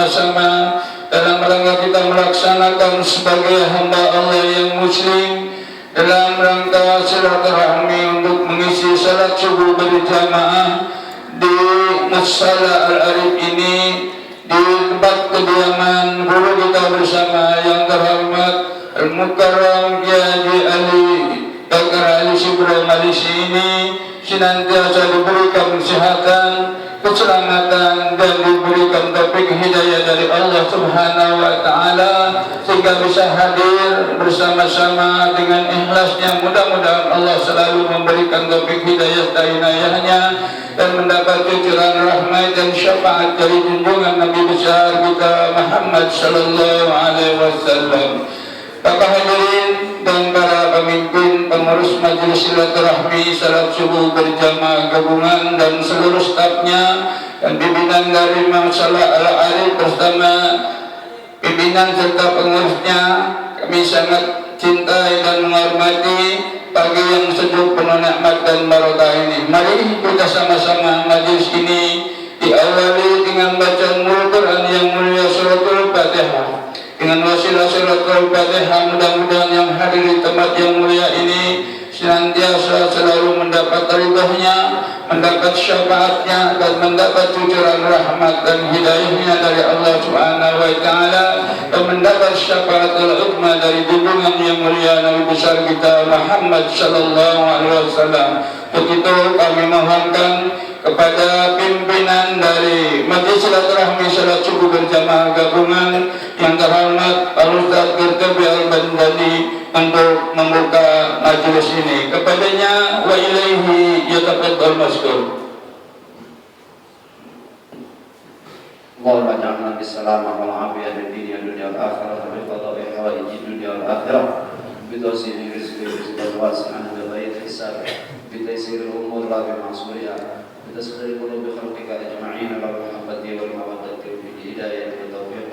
bersama-sama dalam rangka kita melaksanakan sebagai hamba Allah yang muslim, dalam rangka silaturahmi untuk mengisi salat subuh berjamaah di Musalla Al-Arif ini, di tempat kediaman guru kita bersama yang terhormat Al-Mukarram Kiai Ali Bakar Ali Subro Malisi ini senantiasa diberikan kesehatan, keselamatan, dan diberikan taufik hidayah dari Allah Subhanahu wa Ta'ala sehingga bisa hadir bersama-sama dengan ikhlasnya. Mudah-mudahan Allah selalu memberikan taufik hidayah dan inayahnya dan mendapat cucuran rahmat dan syafaat dari junjungan Nabi besar kita Muhammad sallallahu alaihi wasallam. Bapak hadirin dan para pemimpin pengurus majelis silaturahmi salat subuh berjamaah gabungan dan seluruh stafnya dan pimpinan dari Masalah Al-Arif bersama pimpinan serta pengurusnya, kami sangat cintai dan menghormati pagi yang sejuk penuh nikmat dan barokah ini. Mari kita sama-sama majelis ini diawali dengan bacaan Al-Quran yang mulia suratul Fatihah. Dengan wasilah suratul Fatihah, mudah-mudahan yang hadir di tempat yang mulia ini senantiasa selalu mendapat ridhonya, mendapat syafaatnya, dan mendapat cucuran rahmat dan hidayahnya dari Allah Subhanahu wa Ta'ala, dan mendapat syafaat al-uzma dari junjungan yang mulia Nabi besar kita Muhammad sallallahu alaihi wasallam. Begitu kami mohonkan kepada pimpinan dari Majelis Silaturahmi Salat Subuh Berjamaah Gabungan yang terhormat Pak Ustaz Gertebi Al-Bandani untuk membuka majelis ini. Kepadanya wa ilaihi yataqaddal maskur. Allahumma ja'alna bis-salama wal afiyah fid dunya wal akhirah bi qada'i hawaiji dunya wal akhirah bi tawsi'i rizqi rizqan wasi'an bi ghairi hisab bi taysiril umur la bi ma'suriyah بتسخير قلوب خلقك أجمعين بالمحبة والمودة والهداية والتوفيق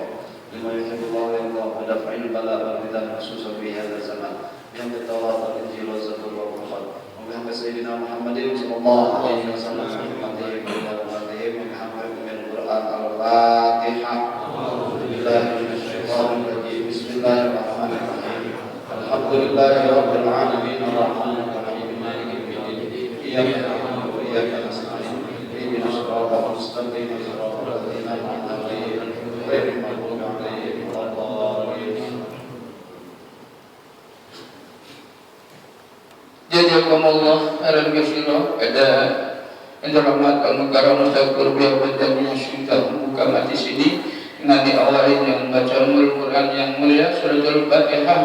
لما يحب الله ويرضى ودفع البلاء والفتن خصوصا في هذا الزمان بحمد التوراة والإنجيل والزبور والقرآن وبحمد سيدنا محمد صلى الله عليه وسلم وبحمده وبحمد من القرآن الفاتحة. أعوذ بالله من الشيطان الرجيم. بسم الله الرحمن الرحيم. الحمد لله رب العالمين الرحمن الرحيم مالك يوم الدين إياك نعبد وإياك نستعين اهدنا الصراط المستقيم صراط الذين أنعمت عليهم غير المغضوب عليهم ولا الضالين. Jazakumullah khairan katsiran. Ada yang terhormat Al-Mukarram Ustaz Qurbiah Bandani yang sudah membuka majlis ini dengan diawali dengan bacaan Al-Quran yang mulia suratul Fatihah.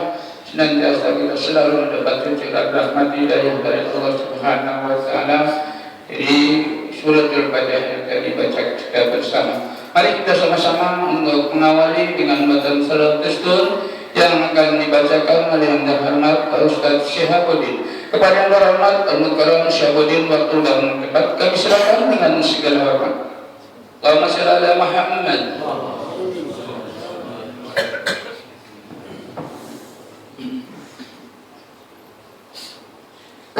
Senantiasa kita selalu mendapat cucuran rahmat hidayah dari Allah Subhanahu wa Ta'ala. Jadi suratul Fatihah yang tadi dibaca kita bersama. Mari kita sama-sama untuk mengawali dengan bacaan salat tasbih yang akan dibacakan oleh yang terhormat Pak Ustaz Syihabuddin. Kepada yang terhormat Al-Mukarram Syihabuddin, waktu dan tempat kami silakan dengan segala hormat. Allahumma shalli ala Muhammad.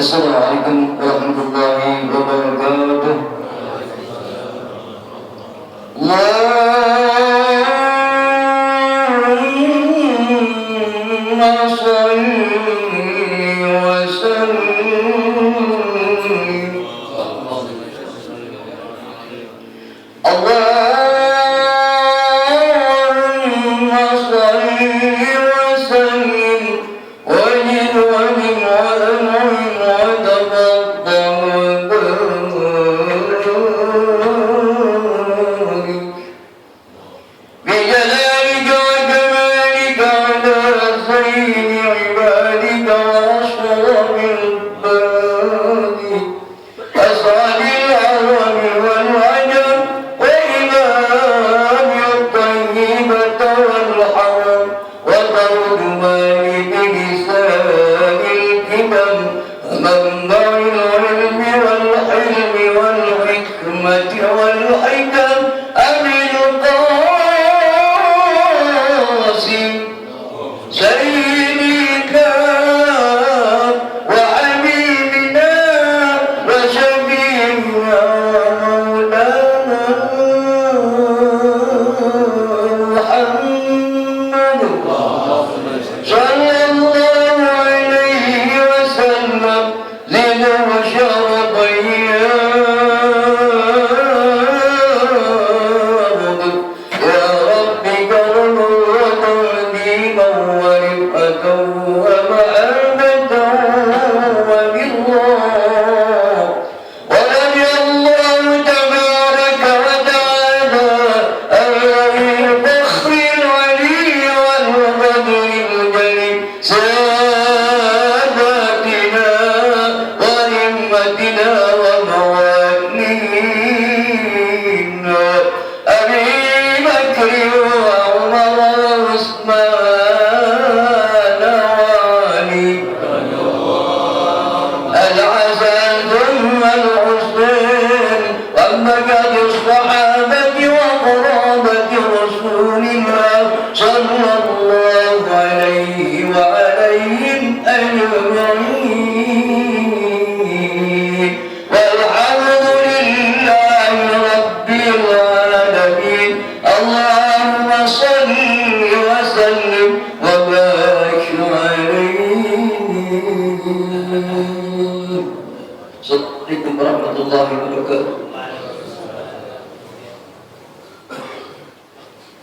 Assalamualaikum warahmatullahi wabarakatuh. Allahumma salli wa sallim. Allahumma salli wa sallim wa jid wa min wa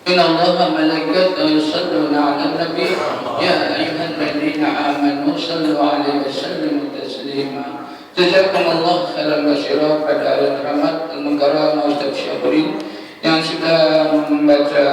إن الله وملائكته يصلون على النبي يا أيها الذين آمنوا صلوا عليه وسلموا تسليما. Jazakumullah khairan katsiran pada Al Rahmat Al-Mukarram Ustaz Syabrin yang sudah membaca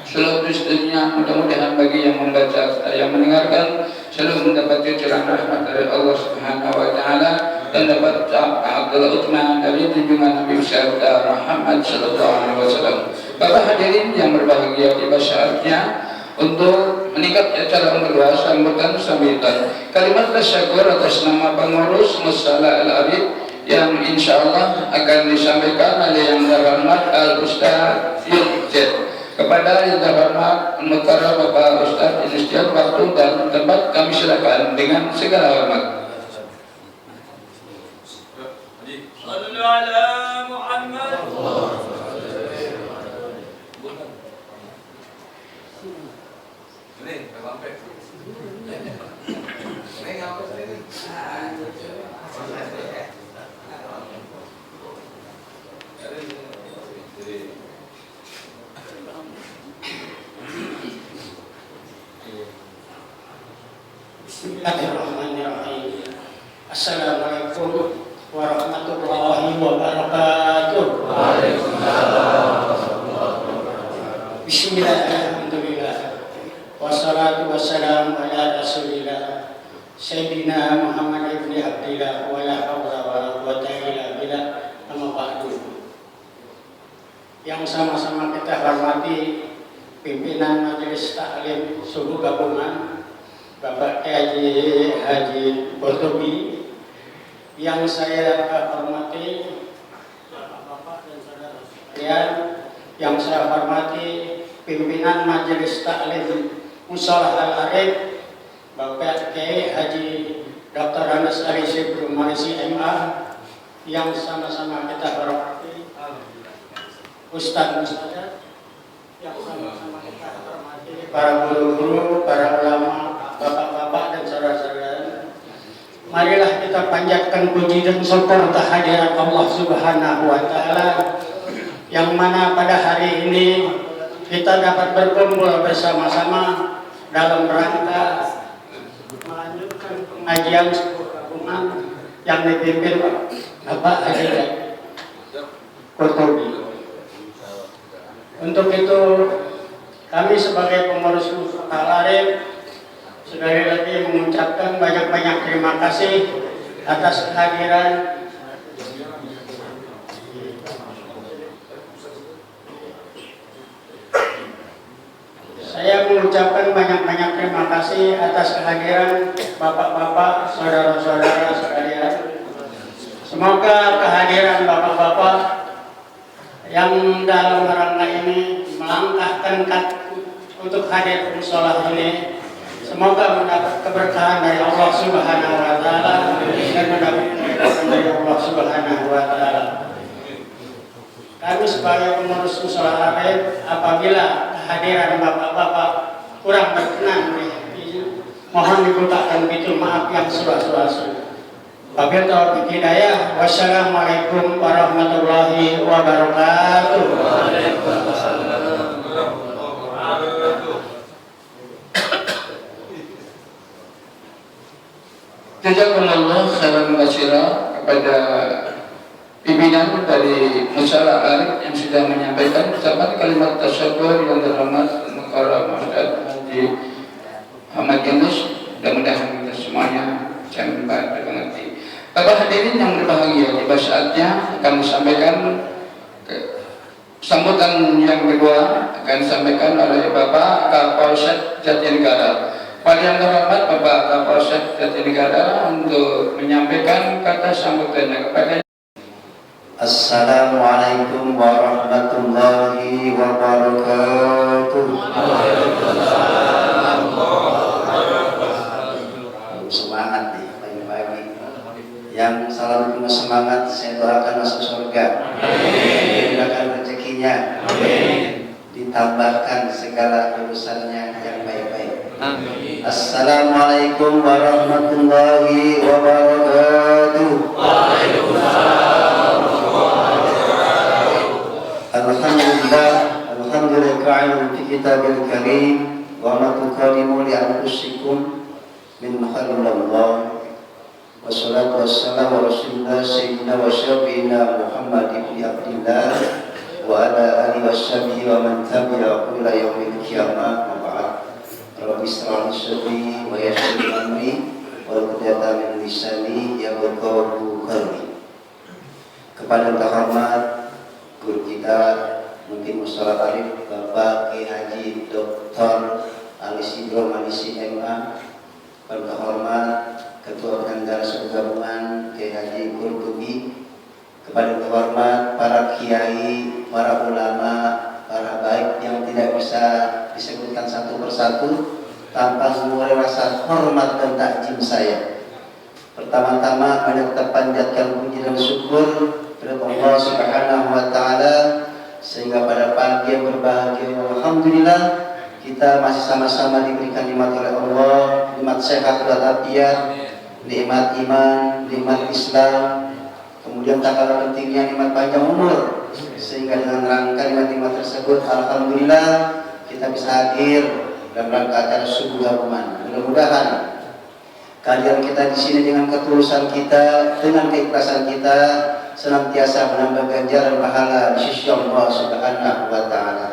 surat istrinya. Mudah-mudahan bagi yang membaca yang mendengarkan selalu mendapati curahan rahmat dari Allah Subhanahu wa taala dan dapat Abdul Utsman dari junjungan Nabi Muhammad sallallahu alaihi wasallam. Bapak hadirin yang berbahagia, tiba saatnya untuk meningkat acara yang kedua sambutan sambitan kalimat tasyakur atas nama pengurus Musala Al-Arif yang insya Allah akan disampaikan oleh yang terhormat Al-Ustaz Yudjed. Kepada yang terhormat Mukarram Bapak Ustaz Yudjed, waktu dan tempat kami silakan dengan segala hormat. Sallu ala Muhammad. Bismillahirrahmanirrahim. Assalamualaikum warahmatullahi wabarakatuh. Bismillahirrahmanirrahim. Wassalatu wassalamu ala Rasulillah Sayyidina Muhammad ibn Abdillah wa la hawla wa la quwwata illa billah. Amma ba'du. Yang sama-sama kita hormati pimpinan Majelis Taklim Subuh Gabungan Bapak Haji Qurtubi, yang saya hormati Bapak-bapak dan saudara sekalian, yang saya hormati pimpinan Majelis Taklim Musholah Al-Arif Bapak Kiai Haji Dr. Anas Ali Syibru Marisi MA, yang sama-sama kita hormati Ustadz yang sama-sama kita hormati para guru-guru, para ulama, bapak-bapak dan saudara-saudara. Marilah kita panjatkan puji dan syukur kehadirat Allah Subhanahu wa taala, yang mana pada hari ini kita dapat berkumpul bersama-sama dalam rangka melanjutkan pengajian sebuah gabungan yang dipimpin Bapak Haji Qurtubi. Untuk itu kami sebagai pengurus Musholah Al-Arif sekali lagi mengucapkan banyak-banyak terima kasih atas kehadiran saya mengucapkan banyak-banyak terima kasih atas kehadiran bapak-bapak, saudara-saudara sekalian. Semoga kehadiran bapak-bapak yang dalam rangka ini melangkahkan kaki untuk hadir ke musholah ini, semoga mendapat keberkahan dari Allah Subhanahu wa taala dan mendapat keberkahan dari Allah Subhanahu wa taala. Kami sebagai pengurus Musholah Al-Arif, apabila kehadiran bapak-bapak kurang berkenan, mohon dibukakan pintu maaf yang seluas-luasnya. Wabillahi taufiq hidayah. Wassalamualaikum warahmatullahi wabarakatuh. Jazakumullah khairan katsiran kepada pimpinan dari Musholah Al-Arif yang sudah menyampaikan ucapan kalimat tasyakur yang terhormat Mukarram Ustaz Haji Ahmad Yunus. Mudah-mudahan kita semuanya jangan mengerti. Bapak hadirin yang berbahagia, tiba saatnya akan disampaikan sambutan yang kedua akan disampaikan oleh Bapak Kapolsek Jatinegara. Pada yang terhormat Bapak Kapolsek Jatinegara untuk menyampaikan kata sambutannya kepada. Assalamualaikum warahmatullahi wabarakatuh. Semangat nih pagi-pagi. Yang selalu punya semangat, saya doakan masuk surga. Dimudahkan rezekinya. Ditambahkan segala urusannya yang baik-baik. Assalamualaikum warahmatullahi wabarakatuh. Waalaikumsalam. tafa'alu fi kitabil karim wa ma tuqaddimu li anfusikum min khairillah. Wassalatu wassalamu ala rasulillah sayyidina wa syafiina Muhammad ibn Abdillah wa ala alihi washabihi wa man tabi'ahu ila yaumil qiyamah. Wa ba'd. Rabbi ishrah li sadri wa yassir li amri wa min lisani yafqahu qawli. Kepada yang terhormat guru kita mungkin Mustafa Arif Bapak Ki Haji Dr. Ali Sidro Manisi MA, yang terhormat Ketua Penyelenggara Gabungan Ki Haji Qurtubi, kepada yang terhormat para kiai, para ulama, para baik yang tidak bisa disebutkan satu persatu tanpa mengurangi rasa hormat dan takjim saya. Pertama-tama banyak kita panjatkan puji dan syukur kepada Allah Subhanahu wa taala sehingga pada pagi yang berbahagia alhamdulillah kita masih sama-sama diberikan nikmat oleh Allah, nikmat sehat walafiat, nikmat iman, nikmat Islam, kemudian tak kalah pentingnya nikmat panjang umur, sehingga dengan rangka nikmat-nikmat tersebut alhamdulillah kita bisa hadir dalam rangka acara subuh gabungan. Mudah-mudahan kehadiran kita di sini dengan ketulusan kita, dengan keikhlasan kita senantiasa menambah ganjaran pahala di sisi Allah Subhanahu wa taala.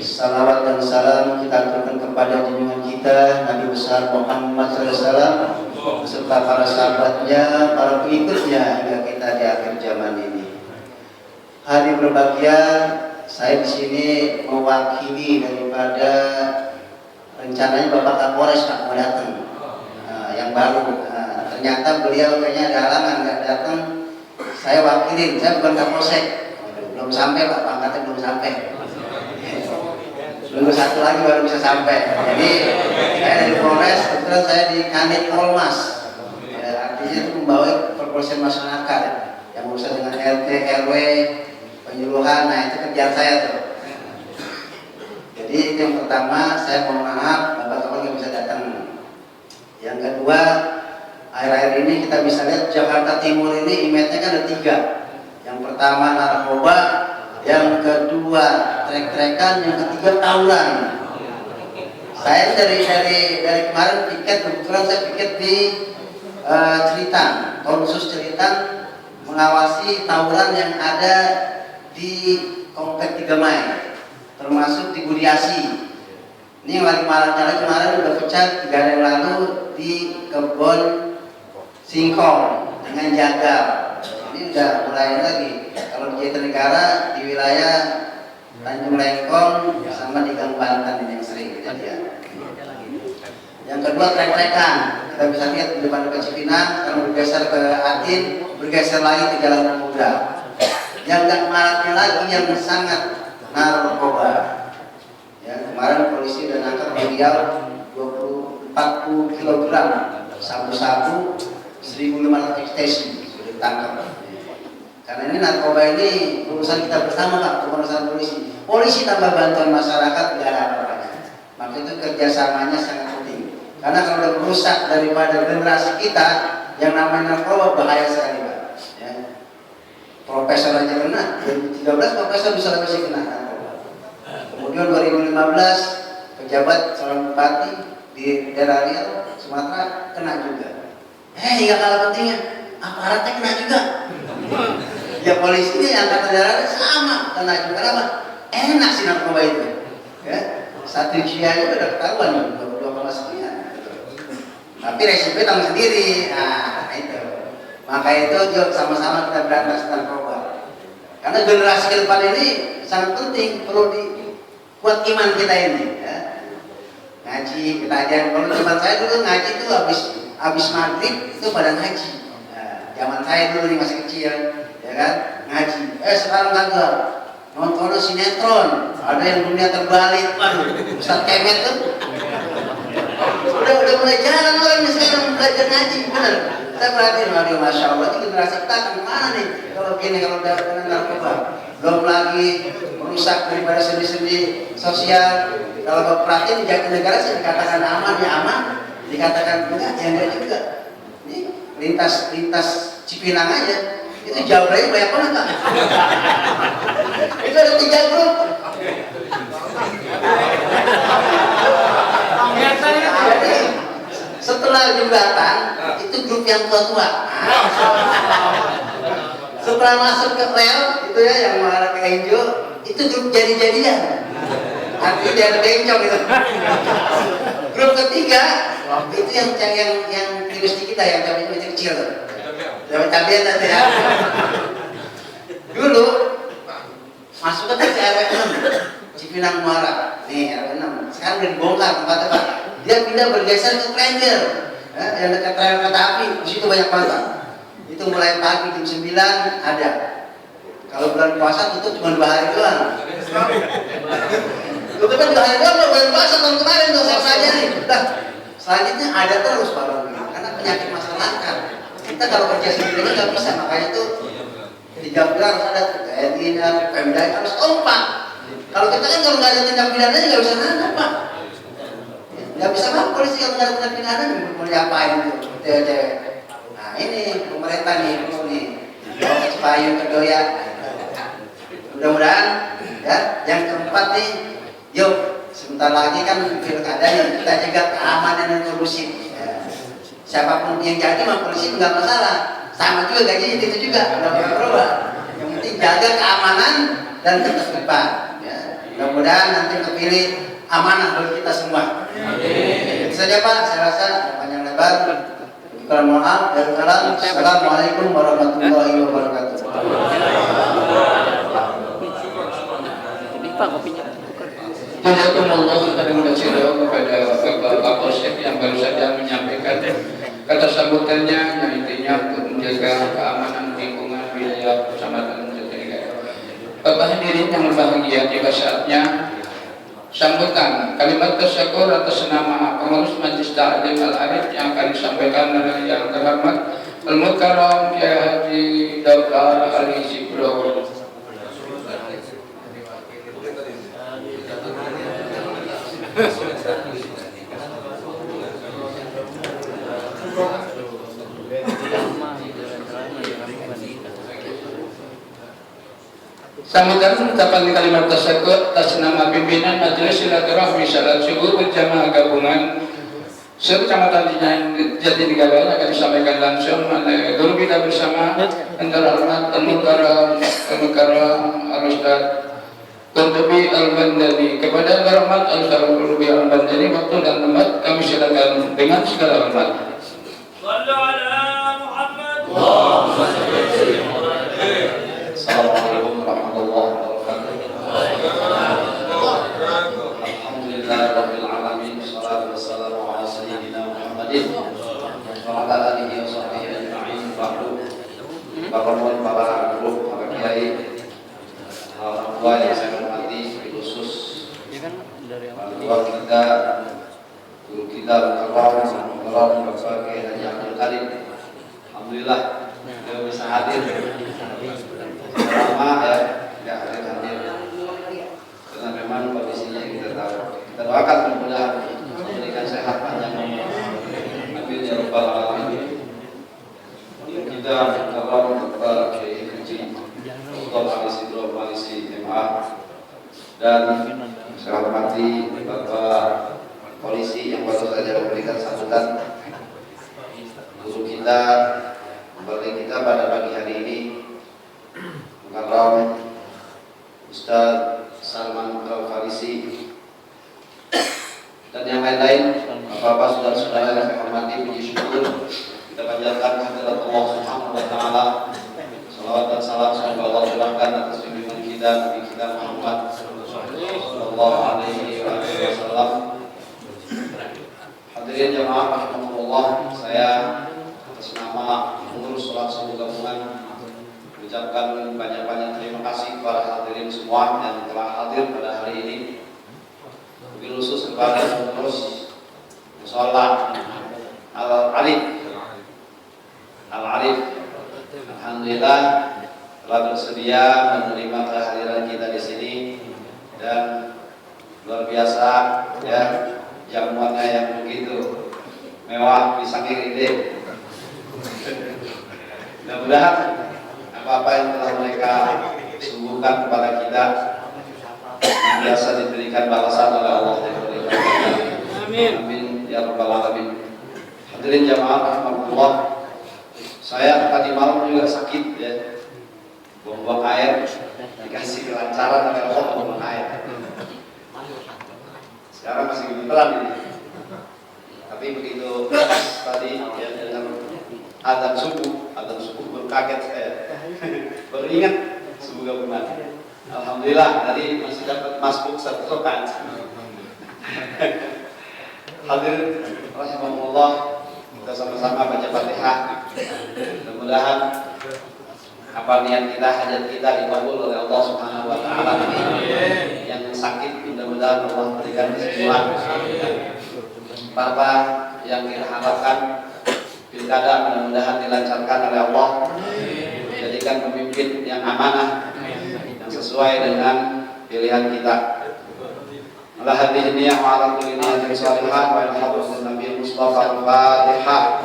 Salawat dan salam kita aturkan kepada junjungan kita Nabi besar Muhammad SAW beserta para sahabatnya, para pengikutnya hingga kita di akhir zaman ini. Hari berbahagia, saya di sini mewakili daripada rencananya Bapak Kapolres Pak mau datang, yang baru. Ternyata beliau kayaknya ada halangan nggak datang. Saya wakilin, saya bukan Kapolsek. Belum sampai Pak, pangkatnya belum sampai. Nunggu satu lagi baru bisa sampai. Jadi saya dari Polres, kebetulan saya di Kanit Polmas. Ya, artinya itu membawa perpolisian masyarakat yang berusaha dengan RT, RW, penyuluhan. Nah itu kerjaan saya tuh. Jadi itu yang pertama, saya mohon maaf Bapak Kapolres yang bisa datang. Yang kedua, akhir-akhir ini kita bisa lihat Jakarta Timur ini image-nya kan ada 3. Yang pertama narkoba, yang kedua trek-trekan, yang ketiga tawuran. Saya dari kemarin piket, kebetulan saya piket di Ceritan, khusus Ceritan, mengawasi tawuran yang ada di Komplek 3 Mei, termasuk di Budiasi. Ini yang lagi malam-malam kemarin udah pecah 3 hari yang lalu di Kebon Singkong dengan Jagal. Ini udah mulai lagi. Kalau di Jatinegara di wilayah Tanjung Lengkong sama di Gang Banten ini yang sering kejadian. Yang kedua trek-trekan, kita bisa lihat di depan ke Cipinang, sekarang bergeser ke Atin, bergeser lagi ke Jalan Pemuda. Yang nggak maraknya lagi yang sangat narkoba. Ya, kemarin polisi udah nangkap di Riau 40 kg sabu-sabu 1.500 ekstasi sudah ditangkap. Karena ini narkoba ini urusan kita bersama Pak, bukan urusan polisi. Polisi tambah bantuan masyarakat tidak ada apa-apanya. Maka itu kerjasamanya sangat penting. Karena kalau udah merusak daripada generasi kita, yang namanya narkoba bahaya sekali Pak. Ya. Profesor aja kena, 2013 profesor bisa lebih kena narkoba. Kemudian 2015 pejabat seorang bupati di daerah Riau, Sumatera kena juga. Nggak kalah pentingnya, aparatnya kena juga. Ya polisinya yang angkatan darat sama kena juga. Apa? Enak sih narkoba itu. Ya, 1 jiwa udah ketahuan 22 sekian. Tapi resikonya tanggung sendiri. Nah itu. Maka itu yuk sama-sama kita berantas narkoba. Karena generasi ke depan ini sangat penting, perlu kuat iman kita ini. Ya. Ngaji kita ajarin. Kalau zaman saya dulu ngaji itu habis maghrib itu pada ngaji. Zaman saya dulu nih masih kecil, ya kan, ngaji. Sekarang kagak, nonton sinetron, ada yang dunia terbalik, waduh, Ustaz Kemet tuh, udah mulai jalan orang sekarang belajar ngaji, bener. Saya perhatiin, waduh, masya Allah, ini generasi kita akan kemana nih? Kalau gini, kalau udah kena narkoba, belum lagi merusak daripada sendi-sendi sosial. Kalau perhatiin di Jatinegara sih dikatakan aman, ya aman, dikatakan enggak, ya enggak juga. Lintas Cipinang aja itu jauh lagi banyak banget Pak. Itu ada 3 grup jembatan itu grup yang tua-tua. Setelah masuk ke rel itu ya yang mengarah ke Enjo itu grup jadi-jadian. Artinya dia ada bencong gitu. Grup ketiga itu yang virus kita yang cabai kecil. Cabai nanti ya. Dulu masuk ke RW 6 Cipinang Muara. Nih RW 6. Sekarang udah dibongkar tempat-tempat. Dia pindah bergeser ke Klender. Yang dekat rel kereta api, di situ banyak banget. Itu mulai pagi jam 9 ada. Kalau bulan puasa tutup cuma 2 hari doang. Tutup kan 2 hari doang, bulan puasa tahun kemarin tuh saya saja nih. Nah, selanjutnya ada terus Pak Romi, karena penyakit masyarakat. Kita kalau kerja sendiri nggak bisa, makanya tuh 3 pilar harus ada TNI dan Pemda harus kompak. Kalau kita kan kalau nggak ada tindak pidana nggak bisa nada Pak. Nggak bisa Pak polisi kalau nggak ada tindak pidana mau diapain tuh cewek-cewek. Nah ini pemerintah nih bawa ke Cipayung ke Doya. Mudah-mudahan ya yang keempat nih, yuk sebentar lagi kan pilkada yang kita jaga keamanan dan kondusif. Ya. Siapapun yang jadi mah polisi nggak masalah, sama juga gajinya itu juga nggak berubah. Yang penting jaga keamanan dan ketertiban. Ya. Mudah-mudahan nanti kepilih amanah bagi kita semua. Itu saja Pak, saya rasa panjang lebar. Kalau maaf, Assalamualaikum warahmatullahi wabarakatuh. Jazakumullah khairan katsiran kepada Bapak Kapolsek yang baru saja menyampaikan kata sambutannya yang intinya untuk menjaga keamanan lingkungan wilayah Kecamatan Jatinegara. Bapak hadirin yang berbahagia, tiba saatnya sambutan kalimat tasyakur atas nama pengurus Majelis Ta'lim Al-Arif yang akan disampaikan oleh yang terhormat Al-Mukarram Kiai Haji Dr. Ali Sibro. Sambutan ucapan kalimat tasyakur atas nama pimpinan Majelis Silaturahmi Salat Subuh Berjamaah Gabungan Sekecamatan Jatinegara akan disampaikan langsung oleh guru kita bersama yang terhormat Al-Mukarram Al-Ustaz Qurtubi Al-Bandani. Kepada terhormat Al-Ustaz Qurtubi Al-Bandani, waktu dan tempat kami silakan dengan segala hormat. Sallu ala Muhammad. Assalamualaikum warahmatullahi wabarakatuh. Alhamdulillahirabbil alamin. Wassalatu wassalamu ala sayyidina Muhammadin wa ala alihi wa sahbihi ajma'in. Para guru, para kiai, orang tua yang saya hormati, khusus orang tua kita, guru kita Mukarram Bapak Kiai Haji Abdul Karim. Alhamdulillah beliau bisa hadir. Lama ya, tidak hadir karena memang kondisinya kita tahu. Kita doakan mudah-mudahan memberikan sehat panjang umur. Amin ya rabbal alamin. Kita kalau kepada Kiai Haji Dr. Ali Sibro Malisi MA dan saya hormati Bapak Polisi yang baru saja memberikan sambutan guru kita pada pagi hari ini, Mukarram Ustaz Salman Al-Farisi dan yang lain-lain. Bapak-bapak, saudara-saudara yang saya hormati, puji syukur kita panjatkan kehadirat Allah Subhanahu wa taala. Salawat dan salam semoga Allah curahkan atas junjungan kita Nabi kita Muhammad sallallahu alaihi wasallam. Hadirin jamaah rahimakumullah, saya atas nama pengurus salat subuh gabungan ucapkan banyak-banyak terima kasih kepada hadirin semua yang telah hadir pada hari ini. Wabil khusus kepada pengurus mushola Al-Arif. Alhamdulillah telah bersedia menerima kehadiran kita di sini dan luar biasa ya, jamuannya yang begitu mewah, pisang ini. Mudah-mudahan apa-apa yang telah mereka sungguhkan kepada kita biasa diberikan balasan oleh Allah. Amin. Amin ya rabbal alamin. Hadirin jamaah rahimakumullah. Saya tadi malam juga sakit ya. Buang-buang air, dikasih kelancaran oleh Allah buang air. Sekarang masih gemeteran ini. Tapi begitu tadi ya dengan adzan subuh baru kaget saya. Baru ingat subuh gabungan. Alhamdulillah tadi masih dapat masbuk 1 rakaat. Hadirin rahimahullah, kita sama-sama baca Fatihah. Mudah-mudahan apa niat kita, hajat kita dikabul oleh Allah Subhanahu wa taala. Yang sakit mudah-mudahan Allah berikan kesembuhan. Apa yang kita harapkan pilkada mudah-mudahan dilancarkan oleh Allah. Jadikan pemimpin yang amanah, yang sesuai dengan pilihan kita. Allah hadhihi niyyah wa ala kulli niyatin shalihah wa ila hadratin Nabi Mustafa al-Fatihah.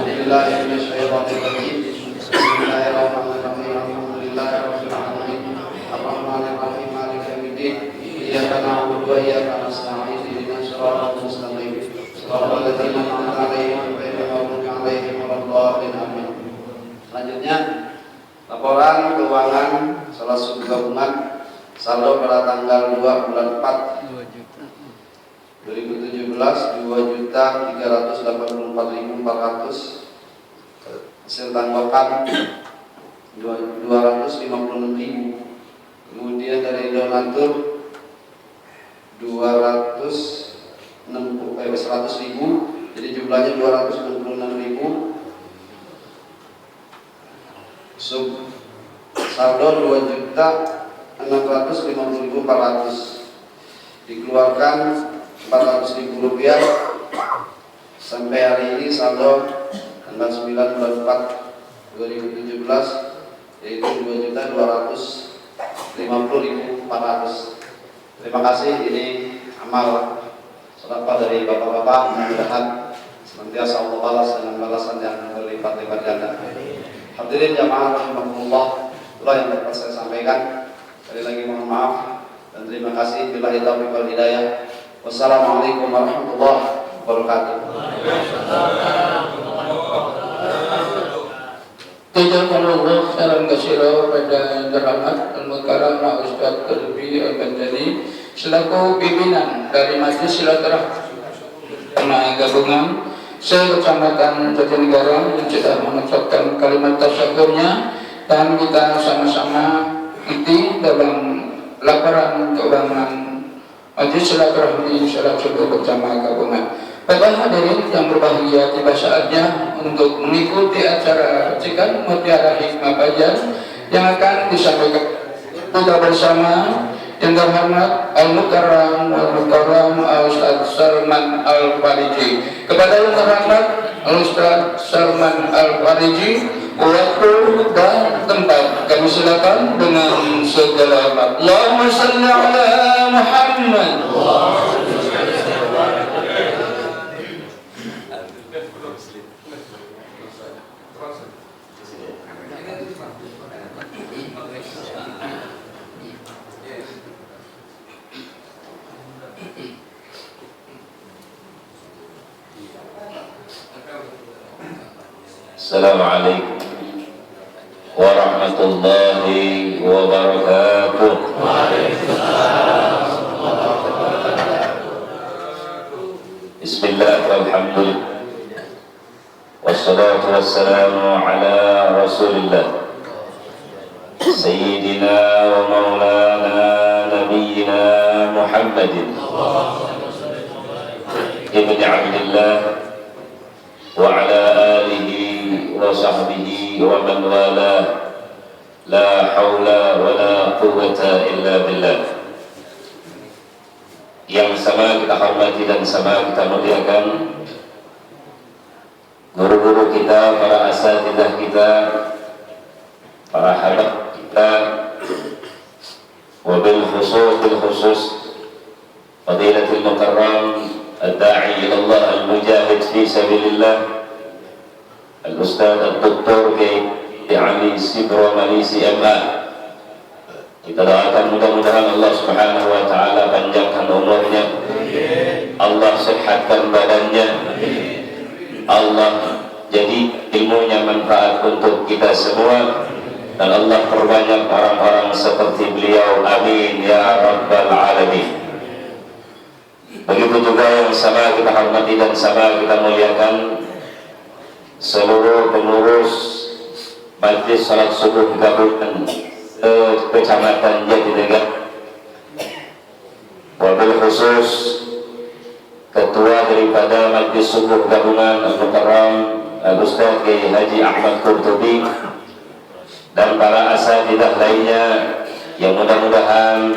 Bismillahirrahmanirrahim. Bismillahirrahmanirrahim. Alhamdulillahirabbil alamin. Arrahmanirrahim. Maliki yaumiddin. Iyyaka na'budu wa iyyaka nasta'in. Ihdinas siratal mustaqim. Shiratal ladzina an'amta 'alaihim ghairil maghdubi 'alaihim waladdallin. Amin. Selanjutnya laporan keuangan salah suku gabungan saldo pada tanggal 2 bulan 4 2017 2.384.400, hasil tanggapan 256.000, kemudian dari donatur 100.000, jadi jumlahnya 266.000. Saldo 2.650.400, dikeluarkan 400.000 rupiah sampai hari ini. Saldo tanggal 9 bulan 4 2017 yaitu 2.250.400. Terima kasih. Ini amal sedekah dari bapak-bapak, mudah-mudahan senantiasa Allah balas dengan balasan yang berlipat-lipat ganda. Hadirin jamaah rahimakumullah, itulah yang dapat saya sampaikan. Sekali lagi mohon maaf dan terima kasih. Billahi taufiq wal hidayah. Wassalamualaikum warahmatullahi wabarakatuh. Jazakallahu khairan katsira pada yang terhormat Al-Mukarram Ustaz Qalbi Al-Banjani selaku pimpinan dari Majelis Silaturahmi Gabungan Kecamatan Jatinegara yang sudah mengucapkan kalimat tasyakurnya, dan kita sama-sama ikuti dalam laporan keuangan Majelis Silaturahmi Salat Subuh Bersama Gabungan. Bapak hadirin yang berbahagia, tiba saatnya untuk mengikuti acara Percikan Mutiara Hikmah Fajar yang akan disampaikan kita bersama yang terhormat Al-Mukarram Al-Mukarram Ustaz Salman Al-Fariji. Kepada yang terhormat Ustaz Salman Al-Fariji, waktu dan tempat kami silakan dengan segala hormat. Allahumma salli ala Muhammad. Assalamualaikum warahmatullahi wabarakatuh. Bismillah walhamdulillah wassalatu wassalamu ala rasulillah Sayyidina wa maulana nabiyyina Muhammadin ibn Abdillah wa ala alihi wa sahbihi wa man walah, la hawla wa la quwwata illa billah. Yang sama kita hormati dan sama kita muliakan guru-guru kita, para asatidzah kita, para habaib kita, wabil khusus Fadilatul Mukarram Ad-Da'i ila Allah Al-Mujahid fi sabilillah Al-Ustaz Al-Doktor Kiai Ali Sibro Malisi MA. Kita doakan mudah-mudahan Allah Subhanahu wa taala panjangkan umurnya, Allah sehatkan badannya, Allah jadi ilmunya manfaat untuk kita semua, dan Allah perbanyak orang-orang seperti beliau, amin ya rabbal alamin. Begitu juga yang sama kita hormati dan sama kita muliakan seluruh pengurus Majlis Salat Subuh Gabungan Kecamatan Jatinegara, wabil khusus Ketua daripada Majlis Subuh Gabungan Al-Mukarram Al-Ustaz Kiai Haji Ahmad Qurtubi, dan para asatidzah lainnya yang mudah-mudahan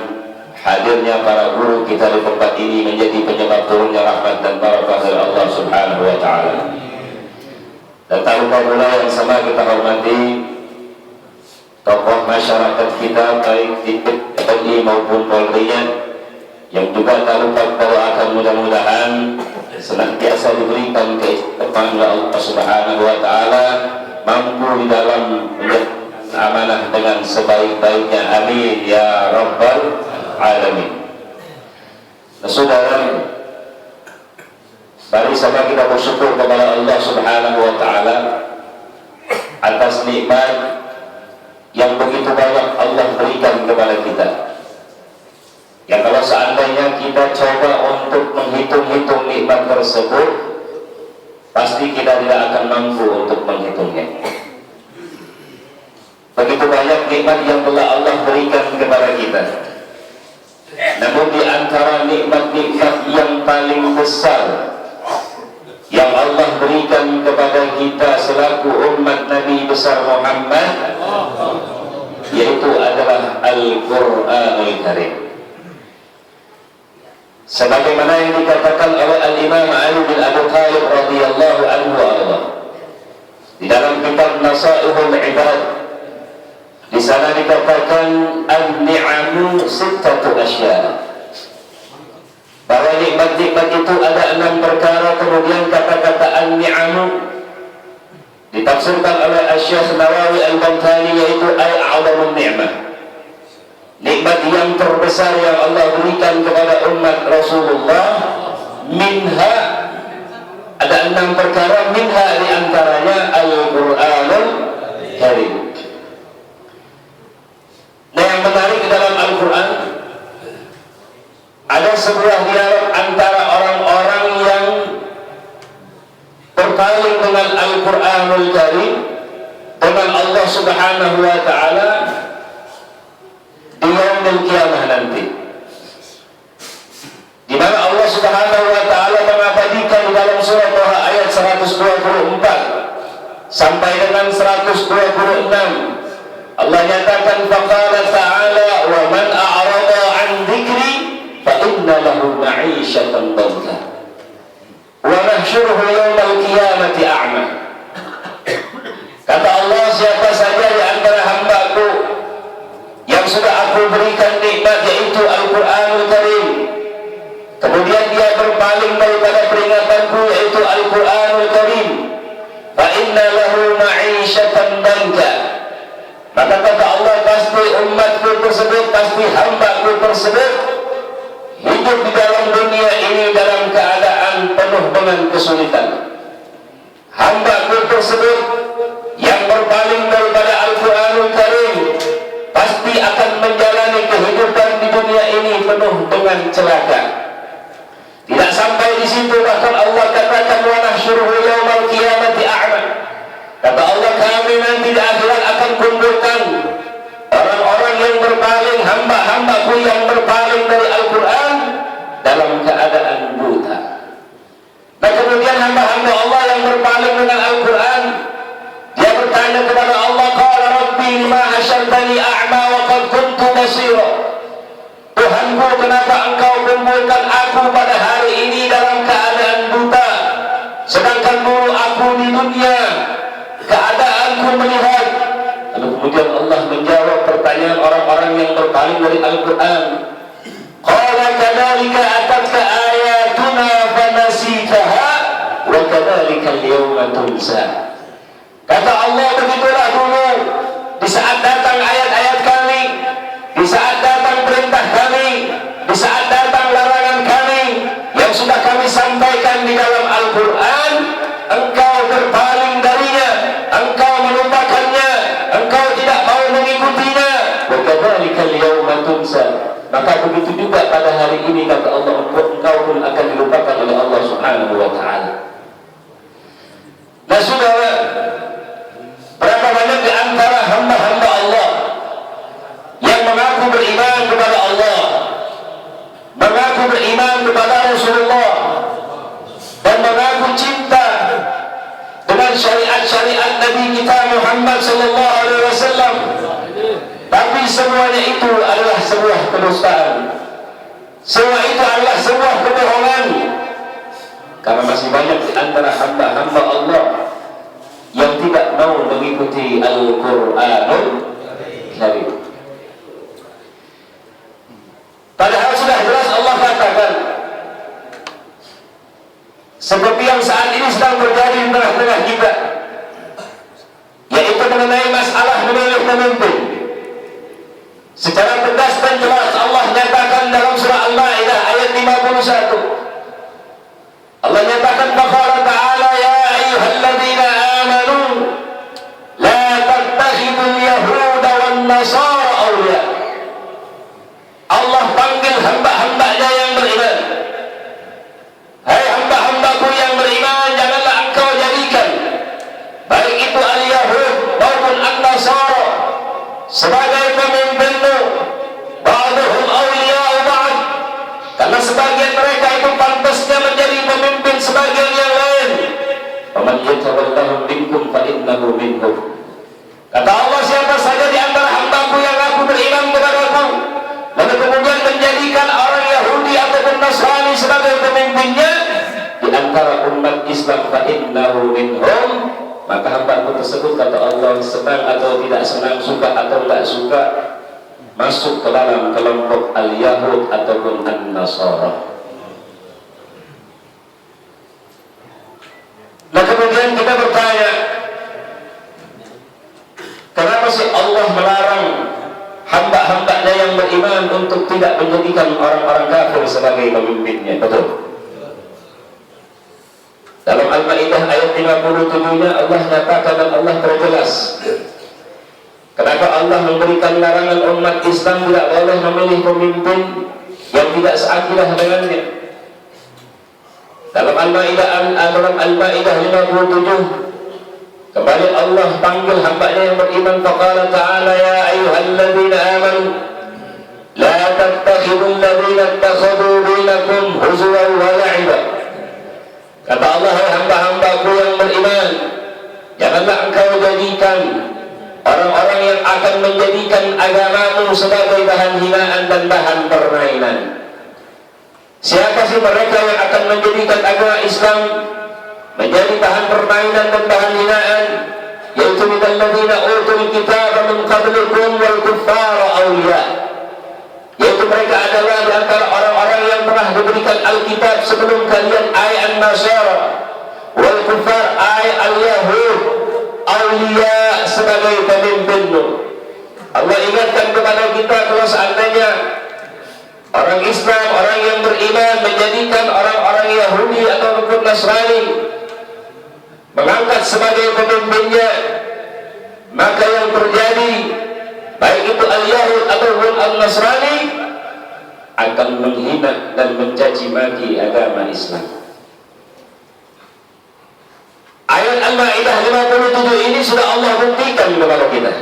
hadirnya para guru kita di tempat ini menjadi penyebab turunnya rahmat dan barakah dari Allah Subhanahu wa taala. Dan tak lupa pula yang sama kita hormati tokoh masyarakat kita baik di TNI maupun Polri-nya, yang juga tak lupa kita doakan mudah-mudahan senantiasa diberikan keistiqomahan oleh Allah Subhanahu wa taala, mampu di dalam amanah dengan sebaik-baiknya, amin ya rabbal alamin. Nah, saudara, mari sama kita bersyukur kepada Allah Subhanahu wa taala atas nikmat yang begitu banyak Allah berikan kepada kita. Ya, kalau seandainya kita coba untuk menghitung-hitung nikmat tersebut, pasti kita tidak akan mampu untuk menghitungnya. Begitu banyak nikmat yang telah Allah berikan kepada kita. Namun di antara nikmat-nikmat yang paling besar yang Allah berikan kepada kita selaku umat Nabi besar Muhammad, yaitu adalah Al-Qur'anul Karim. Sebagaimana yang dikatakan oleh Al-Imam Ali bin Abi Thalib radhiyallahu anhu Allah di dalam kitab Nasaihul Ibad, di sana dikatakan an-ni'amu sittatu asya', bahwa nikmat-nikmat itu ada 6 perkara. Kemudian kata-kata an-ni'amu ditafsirkan oleh Asy-Syaikh Nawawi Al-Bantani, yaitu al-'azamun ni'mah, nikmat yang terbesar yang Allah berikan kepada umat Rasulullah. Minha, ada 6 perkara, minha diantaranya Al-Qur'anul Karim. Nah, yang menarik di dalam Al-Quran, ada sebuah dialog antara orang-orang yang berpaling dengan Al-Qur'anul Karim dengan Allah Subhanahu wa taala di yaumul qiyamah nanti, di mana Allah Subhanahu wa taala mengabadikan di dalam surah Thaha ayat 124 sampai dengan 126. Allah nyatakan, faqala ta'ala wa man a'rada 'an dzikri fa inna lahu ma'isyatan dhanka wa nahsyuruhu yaumal qiyamati a'ma. Kata Allah, siapa saja di antara hamba-Ku yang sudah Aku berikan nikmat, yaitu Al-Qur'anul Karim, kemudian dia berpaling daripada peringatan-Ku, yaitu Al-Qur'anul Karim, fa inna lahu ma'isyatan dhanka, maka kata Allah, pasti umatku tersebut, pasti hamba-Ku tersebut hidup di dalam dunia ini dalam keadaan penuh dengan kesulitan. Hamba-Ku tersebut yang berpaling daripada Al-Qur'anul Karim pasti akan menjalani kehidupan di dunia ini penuh dengan celaka. Tidak sampai di situ, bahkan Allah katakan, wa nahsyuruhu yaumal qiyamati a'ma. Kata Allah, kami nanti di akhirat akan kumpulkan orang-orang yang berpaling, hamba-hamba-Ku yang berpaling dari Al-Quran dalam keadaan buta. Nah, kemudian hamba-hamba Allah yang berpaling dengan Al-Quran, dia bertanya kepada Allah, qala rabbi lima hasyartani a'ma wa qad kuntu basira. Tuhanku, kenapa Engkau kumpulkan aku pada hari ini dalam keadaan buta, sedangkan dulu aku di dunia keadaanku melihat. Lalu kemudian Allah menjawab pertanyaan orang-orang yang berpaling dari Al-Quran. Qala kadzalika atatka ayatuna fanasitaha wa kadzalika al-yawma tunsa. Kata Allah, begitulah dulu di saat datang ayat-ayat kami, di saat datang perintah kami, di saat datang larangan kami yang sudah kami sampaikan di dalam Al-Quran, engkau maka begitu juga pada hari ini kata Allah, engkau pun akan dilupakan oleh Allah Subhanahu wa ta'ala. Nah saudara, berapa banyak di antara hamba-hamba Allah yang mengaku beriman kepada Allah, mengaku beriman kepada Rasulullah, dan mengaku cinta dengan syariat-syariat Nabi kita Muhammad sallallahu alaihi wasallam, tapi semuanya itu adalah sebuah kedustaan, semua itu adalah sebuah kebohongan. Karena masih banyak di antara hamba-hamba Allah yang tidak mau mengikuti Al-Qur'anul Karim. Padahal sudah jelas Allah katakan, seperti yang saat ini sedang terjadi di tengah-tengah kita, yaitu mengenai masalah memilih pemimpin. Secara tegas dan jelas Allah nyatakan dalam surah Al-Ma'idah ayat 51. Allah nyatakan, faqala ta'ala ya ayyuhalladzina amanu la tattakhidul yahuda wan nasara awliya. Allah panggil hamba-hambanya yang beriman. Hai hamba-hambaku yang beriman, janganlah engkau jadikan baik itu al-Yahud maupun an-Nasara sebagai pemimpinmu. Ba'duhum awliya'u ba'd, karena sebagian mereka itu pantasnya menjadi pemimpin sebagian yang lain. Faman yatawallahum minkum fa innahu minhum. Kata Allah, siapa saja di antara hambaku yang aku beriman kepadaku, lalu kemudian menjadikan orang Yahudi ataupun Nasrani sebagai pemimpinnya di antara umat Islam, fa innahu minhum, maka hambaku tersebut kata Allah, senang atau tidak senang, suka atau tidak suka, masuk ke dalam kelompok al-Yahud ataupun an-Nasara. Nah kemudian kita bertanya, kenapa sih Allah melarang hamba-hambanya yang beriman untuk tidak menjadikan orang-orang kafir sebagai pemimpinnya? Betul. Dalam Al-Ma'idah ayat 57-nya Allah nyatakan dan Allah terjelas, kenapa Allah memberikan larangan umat Islam tidak boleh memilih pemimpin yang tidak seakidah dengannya. Dalam Al-Ma'idah 57 kembali Allah panggil hambanya yang beriman, faqala ta'ala ya ayyuhalladzina amanu la tattakhidul ladzina ittakhadhu dinakum huzwan wa la'iba. Kata Allah, hai hamba-hambaku yang beriman, janganlah engkau jadikan orang-orang yang akan menjadikan agamamu sebagai bahan hinaan dan bahan permainan. Siapa sih mereka yang akan menjadikan agama Islam menjadi bahan permainan dan bahan hinaan? Yaitu minal ladzina utul kitaba min qablikum wal kuffara awliya. Yaitu mereka adalah di antara orang-orang yang telah diberikan Alkitab sebelum kalian, ay an-Nasara, wal kuffar ay al-Yahud, awliya sebagai pemimpinmu. Allah ingatkan kepada kita, kalau seandainya orang Islam, orang yang beriman menjadikan orang-orang Yahudi ataupun Nasrani mengangkat sebagai pemimpinnya, maka yang terjadi baik itu al-Yahud ataupun al-Nasrani akan menghina dan mencaci maki agama Islam. Ayat Al-Ma'idah 57 ini sudah Allah buktikan kepada kita.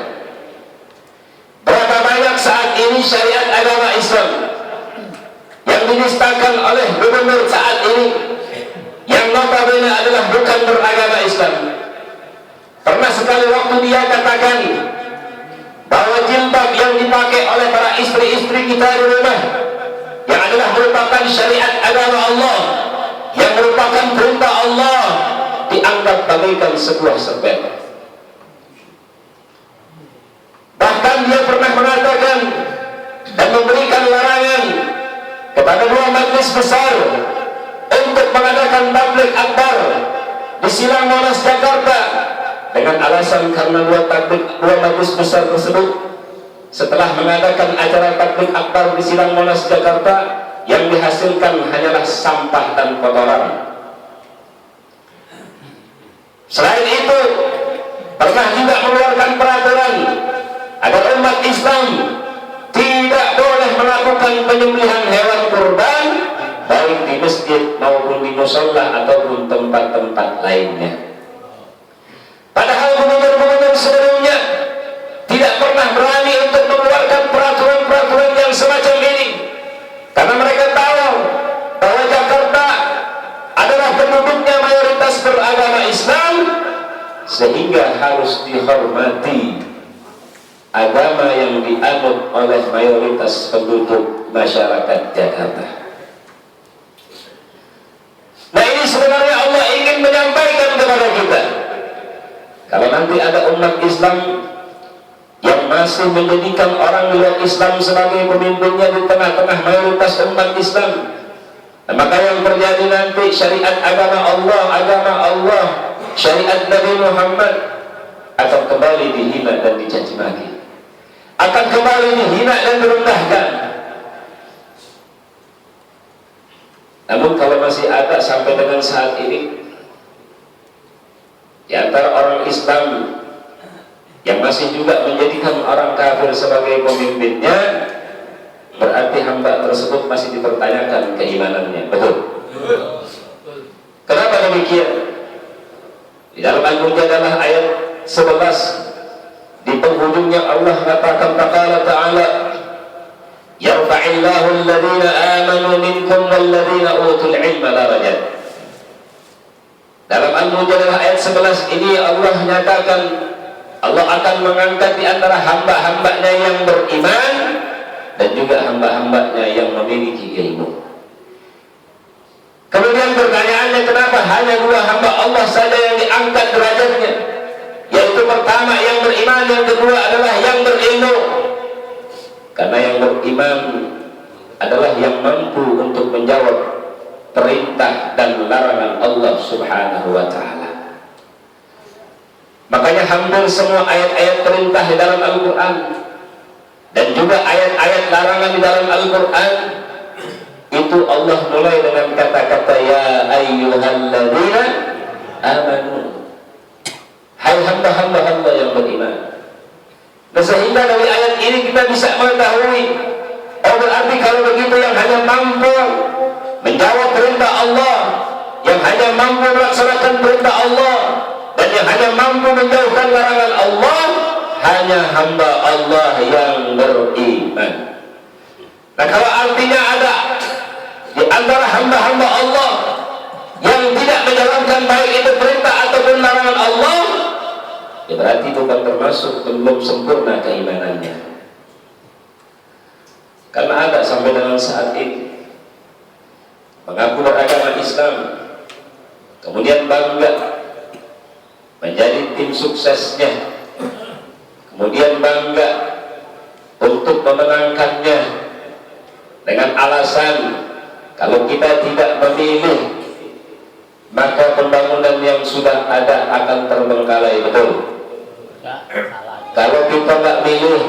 Berapa banyak saat ini syariat agama Islam yang dinistakan oleh gubernur saat ini, yang notabene adalah bukan beragama Islam. Pernah sekali waktu dia katakan bahwa jilbab yang dipakai oleh para istri-istri kita di rumah, yang adalah merupakan syariat agama Allah, yang merupakan perintah Allah, dianggap bagaikan sebuah sebab. Bahkan dia pernah mengatakan dan memberikan larangan kepada dua majelis besar untuk mengadakan tabligh akbar di Silang Monas Jakarta, dengan alasan karena dua majelis besar tersebut setelah mengadakan acara tabligh akbar di Silang Monas Jakarta, yang dihasilkan hanyalah sampah dan kotoran. Selain itu, pernah juga mengeluarkan peraturan agar umat Islam tidak boleh melakukan penyembelihan hewan kurban baik di masjid maupun di musholla ataupun tempat-tempat lainnya. Padahal gubernur-gubernur sebelumnya tidak pernah berani untuk mengeluarkan peraturan-peraturan yang semacam ini, karena mereka tahu bahwa Jakarta adalah penduduknya mayoritas beragama Islam, sehingga harus dihormati agama yang dianut oleh mayoritas penduduk masyarakat Jakarta. Nah, ini sebenarnya Allah ingin menyampaikan kepada kita, kalau nanti ada umat Islam yang masih menjadikan orang luar Islam sebagai pemimpinnya di tengah-tengah mayoritas umat Islam, nah, maka yang terjadi nanti syariat agama Allah, syariat Nabi Muhammad akan kembali dihina dan dicaci maki, akan kembali dihina dan direndahkan. Namun kalau masih ada sampai dengan saat ini di antara orang Islam yang masih juga menjadikan orang kafir sebagai pemimpinnya, berarti hamba tersebut masih dipertanyakan keimanannya. Betul? Kenapa demikian? Di dalam Al-Mujadalah ayat 11 di penghujungnya Allah katakan Ta'ala, yarfa'illahu alladhina amanu minkum walladhina utul ilma darajat. Dalam Al-Mujadalah ayat 11 ini Allah nyatakan Allah akan mengangkat di antara hamba-hambanya yang beriman dan juga hamba-hambanya yang memiliki ilmu. Kemudian pertanyaannya, kenapa hanya dua hamba Allah saja yang diangkat derajatnya? Yaitu pertama yang beriman, yang kedua adalah yang berilmu. Karena yang beriman adalah yang mampu untuk menjawab perintah dan larangan Allah Subhanahu wa ta'ala. Makanya hampir semua ayat-ayat perintah di dalam Al-Quran dan juga ayat-ayat larangan di dalam Al-Quran itu Allah mulai dengan kata-kata ya ayyuhalladzina amanu, hai hamba-hamba yang beriman. Nah, sehingga dari ayat ini kita bisa mengetahui, oh berarti kalau begitu yang hanya mampu menjawab perintah Allah, yang hanya mampu melaksanakan perintah Allah, dan yang hanya mampu menjauhkan larangan Allah, hanya hamba Allah yang beriman. Nah, kalau artinya ada di antara hamba-hamba Allah yang tidak menjalankan baik itu perintah ataupun larangan Allah, ya berarti bukan termasuk, belum sempurna keimanannya. Karena ada sampai dengan saat ini mengaku beragama Islam, kemudian bangga menjadi tim suksesnya, kemudian bangga untuk memenangkannya dengan alasan kalau kita tidak memilih maka pembangunan yang sudah ada akan terbengkalai. Betul? Kalau kita nggak milih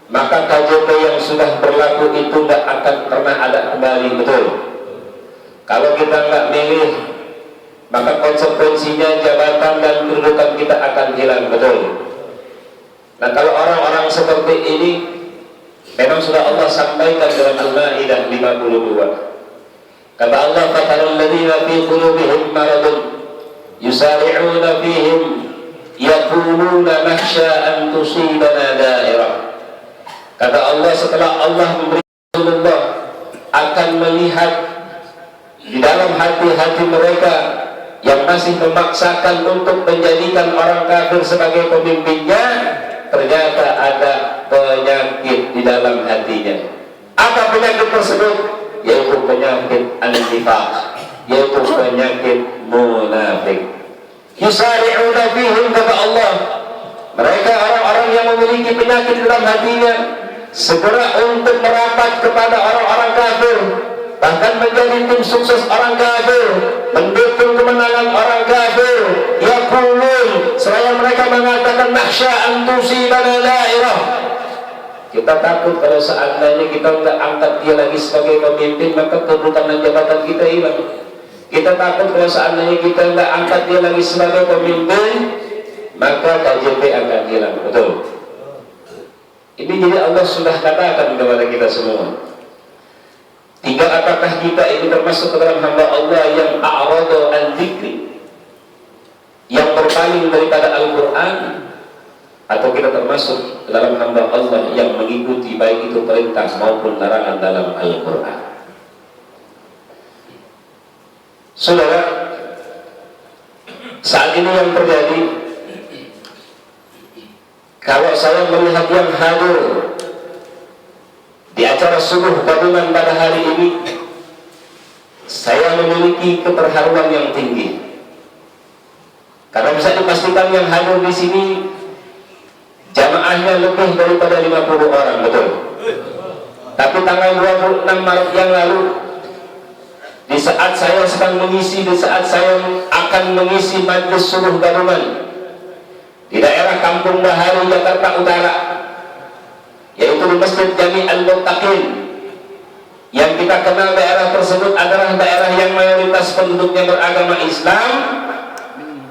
maka KJP yang sudah berlaku itu nggak akan pernah ada kembali. Betul? Kalau kita nggak milih maka konsekuensinya jabatan dan kedudukan kita akan hilang. Betul? Nah, kalau orang-orang seperti ini memang sudah Allah sampaikan dalam Al-Maidah 52. Kata Allah, "Fatarul ladzina fi qulubihim maradun yusari'una fihim yaquluna nakhsha an tusibana dairah." Kata Allah, setelah Allah memberi Rasulullah akan melihat di dalam hati-hati mereka yang masih memaksakan untuk menjadikan orang kafir sebagai pemimpinnya, ternyata ada penyakit di dalam hatinya. Apa penyakit tersebut? Yaitu penyakit an-nifaq, yaitu penyakit munafik. Yusari'una fihim, kata Allah, mereka orang-orang yang memiliki penyakit dalam hatinya segera untuk merapat kepada orang-orang kafir, bahkan menjadi tim sukses orang kafir, mendukung kemenangan orang kafir. Yaqulun, seraya mereka mengatakan nakhsha an tusibana dairah, kita takut kalau seandainya kita tidak angkat dia lagi sebagai pemimpin maka kedudukan dan jabatan kita hilang. Kita takut kalau seandainya kita tidak angkat dia lagi sebagai pemimpin maka KJP akan hilang. Betul? Ini jadi Allah sudah katakan kepada kita semua. Tinggal apakah kita ini termasuk ke dalam hamba Allah yang a'rada an dzikri, yang berpaling daripada Al-Quran, atau kita termasuk ke dalam hamba Allah yang mengikuti baik itu perintah maupun larangan dalam Al-Quran. Saudara, saat ini yang terjadi, kalau saya melihat yang hadir di acara subuh gabungan pada hari ini, saya memiliki keterharuan yang tinggi. Karena bisa dipastikan yang hadir di sini jamaahnya lebih daripada 50 orang, betul. Tapi tanggal 26 Maret yang lalu, di saat saya sedang mengisi, di saat saya akan mengisi majelis subuh gabungan di daerah Kampung Bahari, Jakarta Utara, yaitu di Masjid Jami Al-Muttaqin, yang kita kenal daerah tersebut adalah daerah yang mayoritas penduduknya beragama Islam,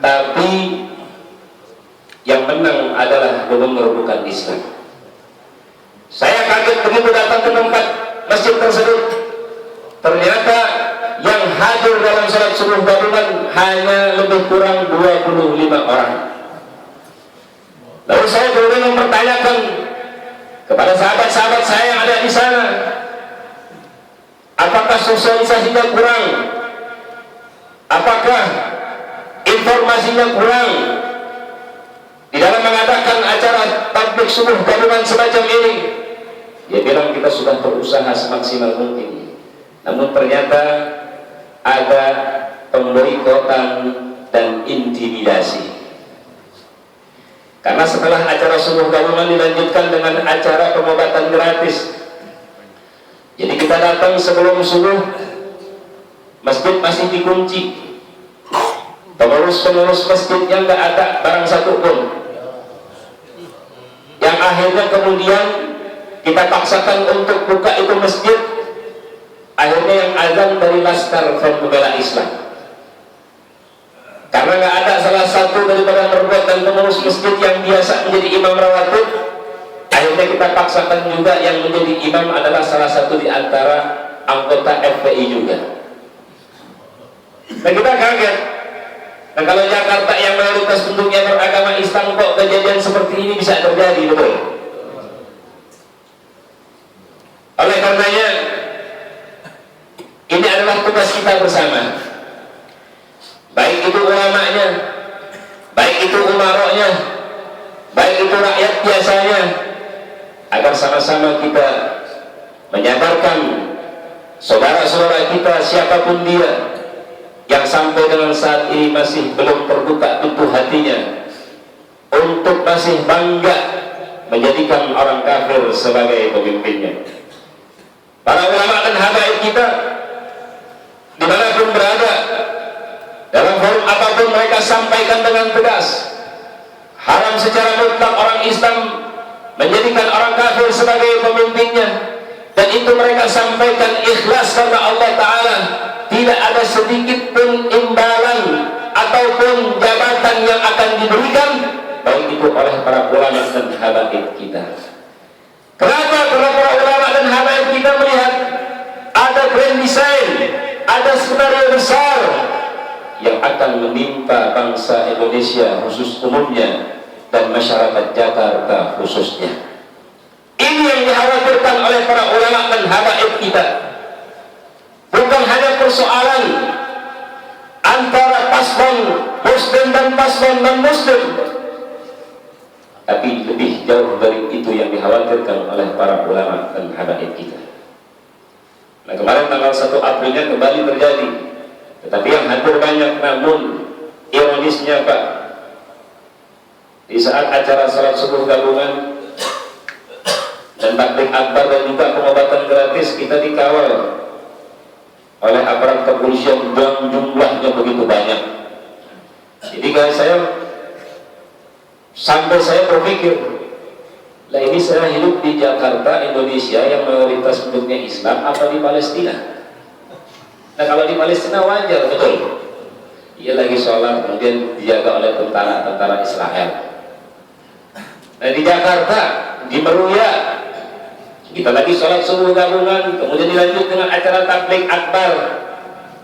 tapi yang menang adalah gubernur bukan Islam. Saya kaget begitu datang ke tempat masjid tersebut, ternyata yang hadir dalam salat subuh gabungan hanya lebih kurang 25 orang. Lalu saya kemudian mempertanyakan kepada sahabat-sahabat saya yang ada di sana, apakah sosialisasinya kurang? Apakah informasinya kurang di dalam mengadakan acara tabligh subuh gabungan semacam ini? Dia bilang kita sudah berusaha semaksimal mungkin, namun ternyata ada pemboikotan dan intimidasi. Karena setelah acara subuh gabungan dilanjutkan dengan acara pengobatan gratis. Jadi kita datang sebelum subuh, masjid masih dikunci, pengurus-pengurus masjidnya nggak ada barang satu pun. Yang akhirnya kemudian kita paksakan untuk buka itu masjid, akhirnya yang azan dari Laskar Front Pembela Islam. Karena nggak ada salah satu daripada perbuatan pengurus masjid yang biasa menjadi imam rawatib, akhirnya kita paksakan juga yang menjadi imam adalah salah satu di antara anggota FPI juga. Dan kita kaget. Nah, kalau Jakarta yang mayoritas penduduknya beragama Islam, kok kejadian seperti ini bisa terjadi, betul? Oleh karenanya, ini adalah tugas kita bersama. Baik itu ulamanya, baik itu umaroknya, baik itu rakyat biasanya, agar sama-sama kita menyadarkan saudara-saudara kita siapapun dia yang sampai dengan saat ini masih belum terbuka pintu hatinya untuk masih bangga menjadikan orang kafir sebagai pemimpinnya. Para ulama dan habaib kita dimanapun berada, dalam forum apapun mereka sampaikan dengan tegas, haram secara mutlak orang Islam menjadikan orang kafir sebagai pemimpinnya, dan itu mereka sampaikan ikhlas karena Allah Ta'ala. Tidak ada sedikit pun imbalan ataupun jabatan yang akan diberikan, baik itu oleh para ulama dan habaib kita. Kenapa? Karena para ulama dan habaib kita melihat ada grand design, ada skenario besar yang akan menimpa bangsa Indonesia khusus umumnya dan masyarakat Jakarta khususnya. Ini yang dikhawatirkan oleh para ulama dan habaib kita. Bukan hanya persoalan antara paslon muslim dan paslon non muslim, tapi lebih jauh dari itu yang dikhawatirkan oleh para ulama dan habaib kita. Nah, kemarin tanggal 1 Aprilnya kembali terjadi, tetapi yang hadir banyak. Namun ironisnya Pak, di saat acara salat subuh gabungan dan tabligh akbar dan juga pengobatan gratis, kita dikawal oleh aparat kepolisian yang jumlahnya begitu banyak. Jadi guys, saya berpikir, lah ini saya hidup di Jakarta, Indonesia yang mayoritas penduduknya Islam, apa di Palestina? Nah, kalau di Palestina wajar, betul. Ia lagi sholat, kemudian dijaga oleh tentara-tentara Israel. Nah, di Jakarta di Meruya. Kita lagi sholat subuh gabungan, kemudian dilanjut dengan acara tabligh akbar,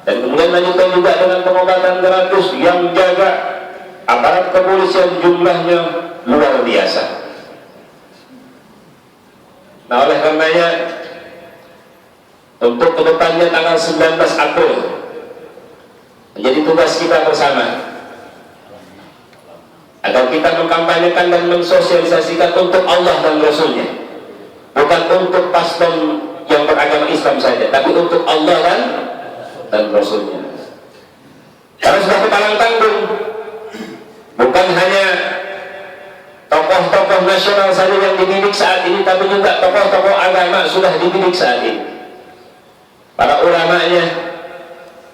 dan kemudian lanjutkan juga dengan pengobatan gratis yang jaga aparat kepolisian jumlahnya luar biasa. Nah, oleh karenanya untuk kedepannya tanggal 19 April menjadi tugas kita bersama agar kita mengkampanyekan dan mensosialisasikan untuk Allah dan Rasulnya, bukan untuk paslon yang beragama Islam saja, tapi untuk Allah dan Rasulnya. Karena sudah kepalang tanggung, bukan hanya tokoh-tokoh nasional saja yang dididik saat ini, tapi juga tokoh-tokoh agama sudah dididik saat ini. Para ulamanya,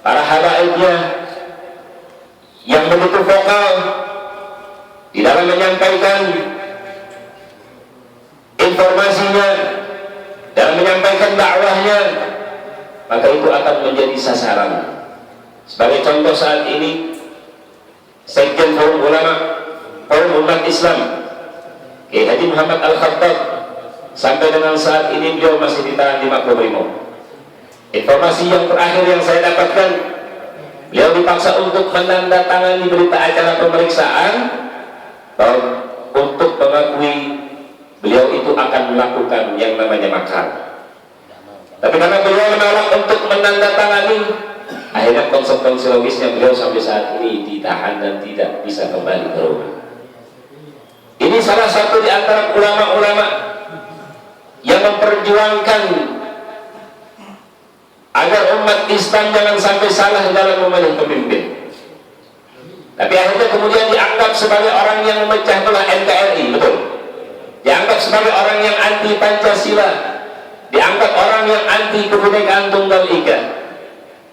para habaibnya yang begitu vokal di dalam menyampaikan informasinya, dalam menyampaikan dakwahnya, maka itu akan menjadi sasaran. Sebagai contoh saat ini, Sekjen Forum Ulama, Forum Umat Islam, Kiai Haji Muhammad Al-Khattab, sampai dengan saat ini beliau masih ditahan di Makobrimob. Informasi yang terakhir yang saya dapatkan, beliau dipaksa untuk menandatangani berita acara pemeriksaan untuk mengakui beliau itu akan melakukan yang namanya makar. Tapi karena beliau menolak untuk menandatangani, akhirnya konsekuensi logisnya beliau sampai saat ini ditahan dan tidak bisa kembali ke rumah. Ini salah satu di antara ulama-ulama yang memperjuangkan agar umat Islam jangan sampai salah dalam memilih pemimpin. Tapi akhirnya kemudian dianggap sebagai orang yang memecah belah NKRI, betul. Dianggap sebagai orang yang anti Pancasila, dianggap orang yang anti kebinekaan tunggal ika.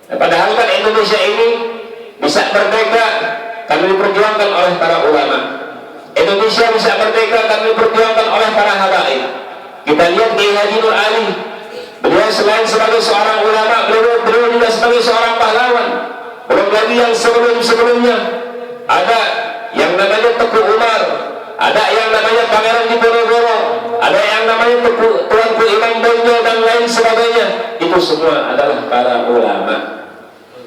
Nah, padahal kan Indonesia ini bisa merdeka karena diperjuangkan oleh para ulama. Indonesia bisa merdeka karena diperjuangkan oleh para habaib. Kita lihat Kiai Haji Nur Ali, beliau selain sebagai seorang ulama, beliau juga sebagai seorang pahlawan. Belum lagi yang sebelum-sebelumnya ada yang namanya Teguh Umar, ada yang namanya Pangeran Diponegoro, ada yang namanya Tuanku Imam Bonjol dan lain sebagainya. Itu semua adalah para ulama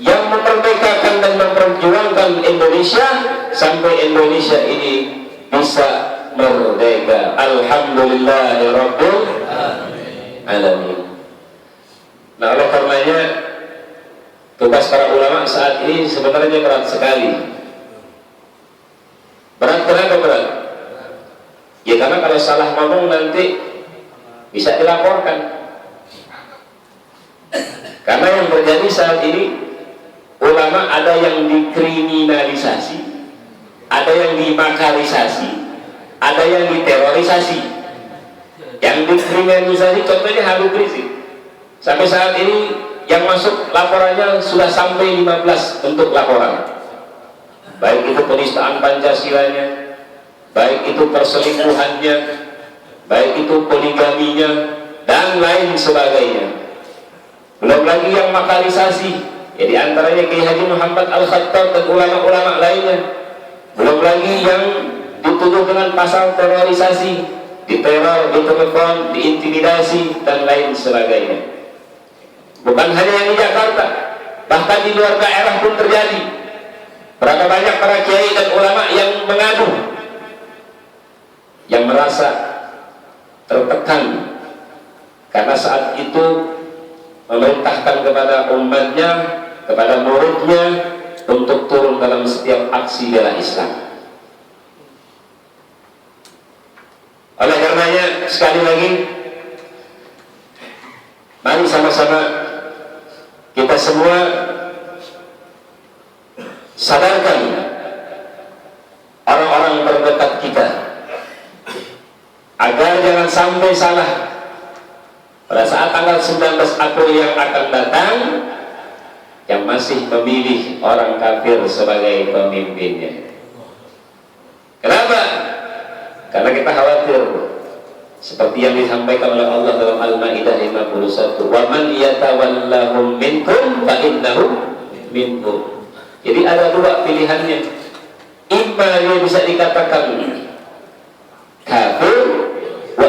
yang memerdekakan dan memperjuangkan Indonesia sampai Indonesia ini bisa merdeka. Alhamdulillahirabbil alamin. Nah, oleh karenanya tugas para ulama saat ini sebenarnya berat sekali. Berat kenapa berat? Ya karena kalau salah ngomong nanti bisa dilaporkan. Karena yang terjadi saat ini, ulama ada yang dikriminalisasi, ada yang dimakarisasi, ada yang diterorisasi. Yang dikriminalisasi contohnya Habib Rizik. Sampai saat ini yang masuk laporannya sudah sampai 15 bentuk laporan. Baik itu penistaan Pancasilanya, baik itu perselingkuhannya, baik itu poligaminya, dan lain sebagainya. Belum lagi yang makarisasi, ya diantaranya Kiai Haji Muhammad Al-Khattab dan ulama-ulama lainnya. Belum lagi yang dituduh dengan pasal terorisasi, diteror, ditelepon, diintimidasi, dan lain sebagainya. Bukan hanya yang di Jakarta, bahkan di luar daerah pun terjadi. Berapa banyak para kiai dan ulama yang mengadu, yang merasa tertekan karena saat itu memerintahkan kepada umatnya, kepada muridnya untuk turun dalam setiap aksi bela Islam. Oleh karenanya sekali lagi, mari sama-sama kita semua sadarkan orang-orang terdekat kita agar jangan sampai salah pada saat tanggal 19 April yang akan datang, yang masih memilih orang kafir sebagai pemimpinnya. Kenapa? Karena kita khawatir seperti yang disampaikan oleh Allah dalam Al-Maidah 51, "Wa man yatawallahum minkum fa innahum minhum." Jadi ada dua pilihannya. Imma dia bisa dikatakan kafir, wa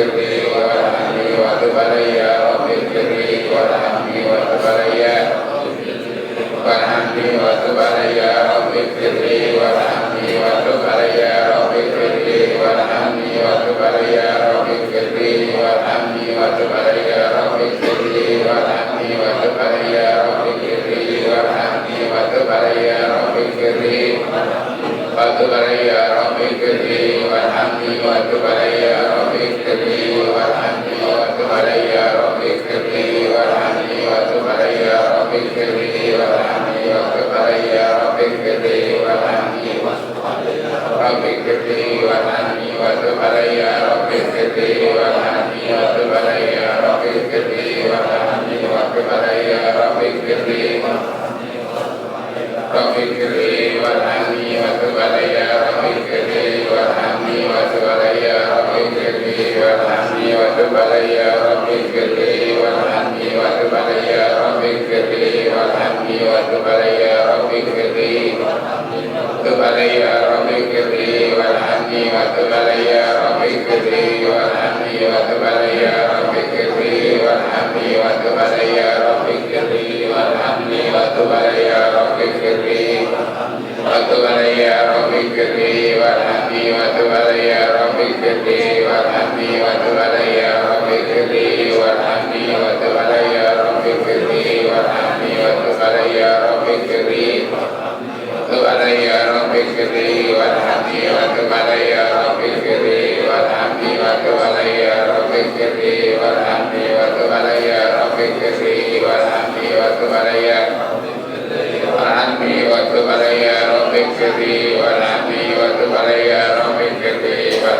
اغفر لي وارحمني وتب علي رب اغفر لي وارحمني وتب علي وارحمني وتب علي رب اغفر لي وارحمني وتب علي رب اغفر لي وارحمني وتب علي رب اغفر لي وارحمني وتب علي رب اغفر لي وارحمني وتب علي رب اغفر لي وارحمني وتب علي رب اغفر لي وتب علي رب اغفر لي وارحمني وتب علي رب اغفر لي وارحمني وتب علي رب اغفر لي وارحمني وتب علي رب اغفر لي وارحمني وتب علي رب اغفر لي وارحمني رب اغفر لي وارحمني وتب علي رب اغفر لي وارحمني وتب علي رب اغفر لي وارحمني وتب علي رب اغفر لي رب اغفر لي وارحمني وتب علي رب اغفر لي وارحمني وتب علي رب اغفر لي وارحمني وتب علي رب اغفر لي وارحمني وتب علي رب اغفر لي وارحمني وتب علي رب اغفر لي تب علي رب اغفر لي وارحمني وتب علي رب اغفر لي وارحمني وتب علي رب اغفر لي وارحمني وتب علي رب اغفر لي وارحمني وتب علي رب اغفر لي وتب علي رب اغفر لي وارحمني وتب علي رب اغفر لي وارحمني وتب علي رب اغفر لي وارحمني وتب علي رب اغفر لي وارحمني وتب علي رب اغفر لي وتب علي رب اغفر لي وارحمني وتب علي رب اغفر لي وارحمني وتب علي رب اغفر لي وارحمني وتب علي رب اغفر لي وارحمني وتب علي وارحمني وتب علي رب اغفر لي وارحمني وتب علي رب اغفر لي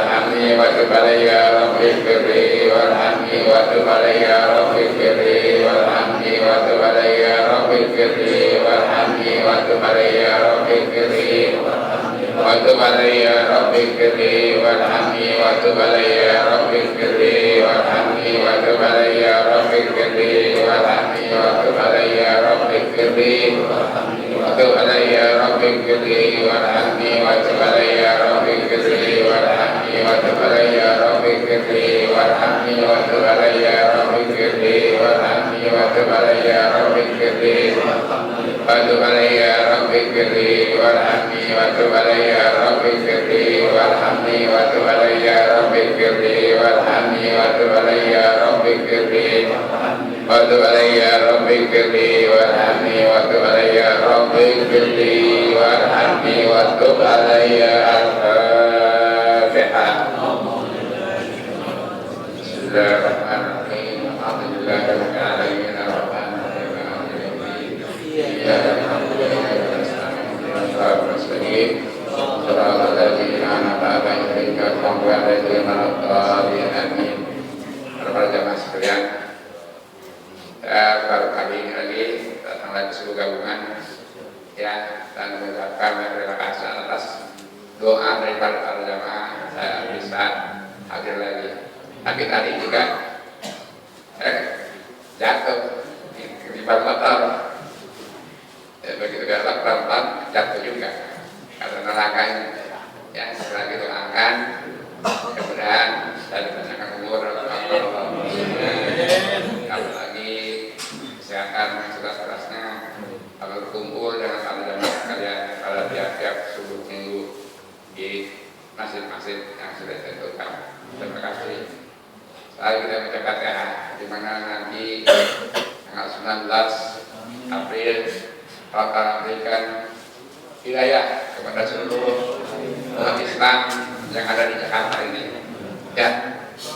وارحمني وتب علي رب اغفر لي وارحمني وتب علي رب اغفر لي وارحمني وتب علي رب اغفر لي وارحمني وتب علي رب اغفر لي وتب علي رب اغفر لي وارحمني وتب علي رب اغفر لي وارحمني وتب علي رب اغفر لي وارحمني وتب علي رب اغفر لي وتب علي رب اغفر لي وارحمني وتب علي رب اغفر لي وارحمني وتب علي رب اغفر لي وارحمني وتب علي رب اغفر لي وارحمني وتب علي رب اغفر لي وتب علي رب اغفر لي وارحمني وتب علي رب اغفر لي وارحمني وتب علي رب اغفر لي وارحمني وتب علي رب اغفر لي وتب علي رب اغفر لي وارحمني وتب علي رب اغفر لي وارحمني وتب علي. الفاتحة. بسم الله الرحمن الرحيم. الحمد لله رب العالمين الرحمن الرحيم مالك يوم الدين إياك نعبد وإياك نستعين اهدنا الصراط المستقيم صراط الذين أنعمت عليهم غير المغضوب عليهم ولا الضالين آمين. Para jamaah sekalian, baru kali ini lagi datang lagi seluruh gabungan ya, dan mengucapkan terima kasih atas doa dari para jamaah saya bisa hadir lagi. Tapi tadi juga jatuh di bawah motor, begitu galak pelan-pelan jatuh juga karena neraka ini. Ya setelah itu doakan kemudian saya dipanjangkan umur, apalagi kesehatan yang sekeras-kerasnya, kalau berkumpul dengan para jamaah sekalian pada tiap-tiap subuh minggu di masjid-masjid yang sudah ditentukan. Terima kasih. Saya kita mencatat ya, di mana nanti tanggal 19 April akan memberikan hidayah kepada seluruh umat Islam yang ada di Jakarta ini, ya,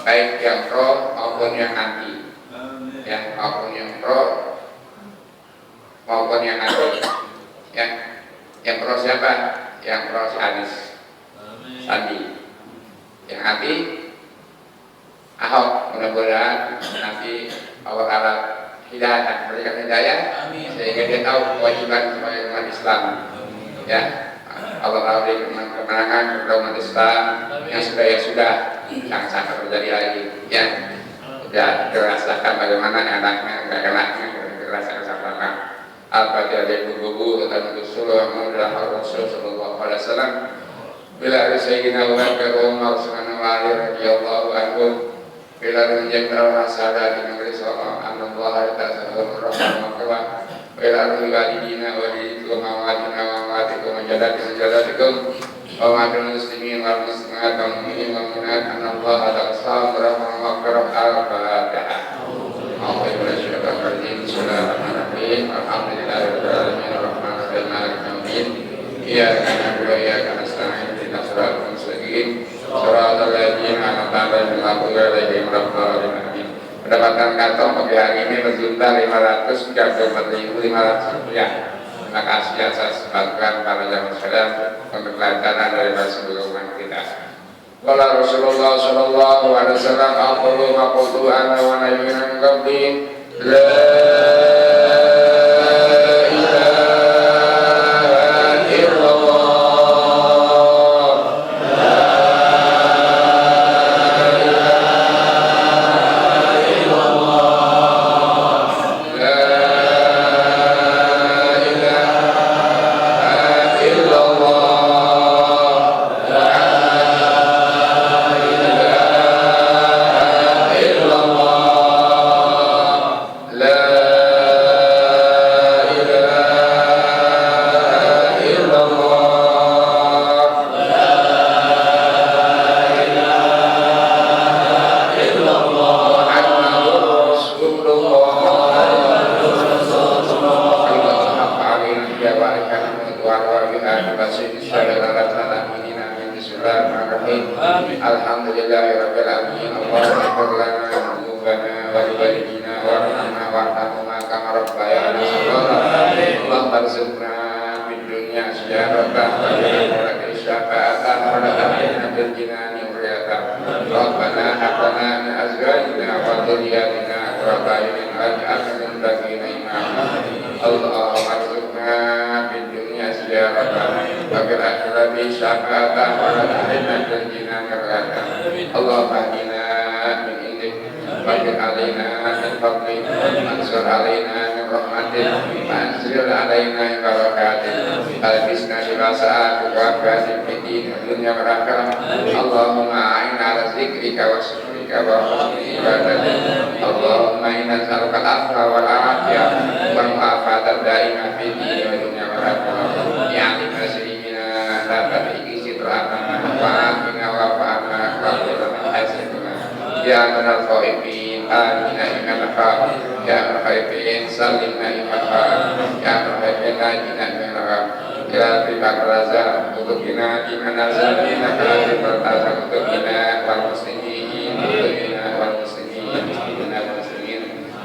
baik yang pro maupun yang anti, ya, maupun yang pro maupun yang anti, ya. Yang pro siapa? Yang pro si Anies Sandi. Yang anti Ahok. Mudah-mudahan nanti Allah Ta'ala hidayah, memberikan hidayah sehingga dia tahu kewajiban sebagai umat Islam, ya. Allah Ta'ala berikan kemenangan kepada umat Islam yang sudah jangan sampai terjadi lagi, ya. Ya, dirasakan bagaimana enaknya, enggak enaknya, dirasakan sama-sama. Al-Fatihah dari buku tentang Rasulullah sallallahu alaihi wasallam. Bila Sayyidina Abu Bakar Umar radhiyallahu anhu Bila menjeng al-hasada di negeri Solo, Allah ta'ala rahmatullah. Bila walidina walidikum awadina awadikum majadatikum awadil muslimin wal muslimat wal mu'min wal mu'minat Allah ta'ala rahmatullah al-fatihah. Bismillahirrahmanirrahim. Alhamdulillahirabbil alamin arrahmanirrahim maliki yaumiddin. Iyyaka na'budu wa iyyaka nasta'in ihdinas siratal mustaqim. Shiratal ladzina an'amta 'alaihim ghairil maghdubi 'alaihim. Mendapatkan kantong pagi hari ini berjumlah 534.500 rupiah. Terima kasih atas bantuan para jamaah sekalian untuk pelajaran dari sebelumnya kita. Qala Rasulullah sallallahu alaihi wasallam aqulu ma qultu ana wa nabiyyuna min qabli la Alhamdulillahirabbil alamin. Allahumma ighfir lana dzunubana wa li walidina warhamna warhamhuma kama rabbayana shaghira. Allahumma arzuqna fid dunya hasanatan wa fil akhirati hasanatan wa qina adzaban nar. Rabbana hab lana min azwajina wa dhurriyyatina qurrata a'yunin waj'alna lil muttaqina imama. Allahumma arzuqna fid dunya hasanatan wa fil akhirati hasanatan wa qina adzaban nar. Allahumma hdina min indik waj'al alaina min fadlik ansur alaina min rahmatik anzil alaina min barakatik albisna shibasa'at wa afiatik fid dunya wal akhirah. Allahumma a'inna ala zikrika wa syukrika wa husni ibadatik. Allahumma inna nas'aluka al-'afwa wal 'afiyah wal mu'afata daimah fid dunya wal akhirah. Ya muslimina la tabi'i sitrana wa'afina wa'afana ya manal khaifin amina iman khaf ya khaifin salimna iman khaf ya khaifin najina min khaf ya terima kasih untuk kita di mana saja kasih pertasa untuk kita wal muslimin untuk kita wal muslimin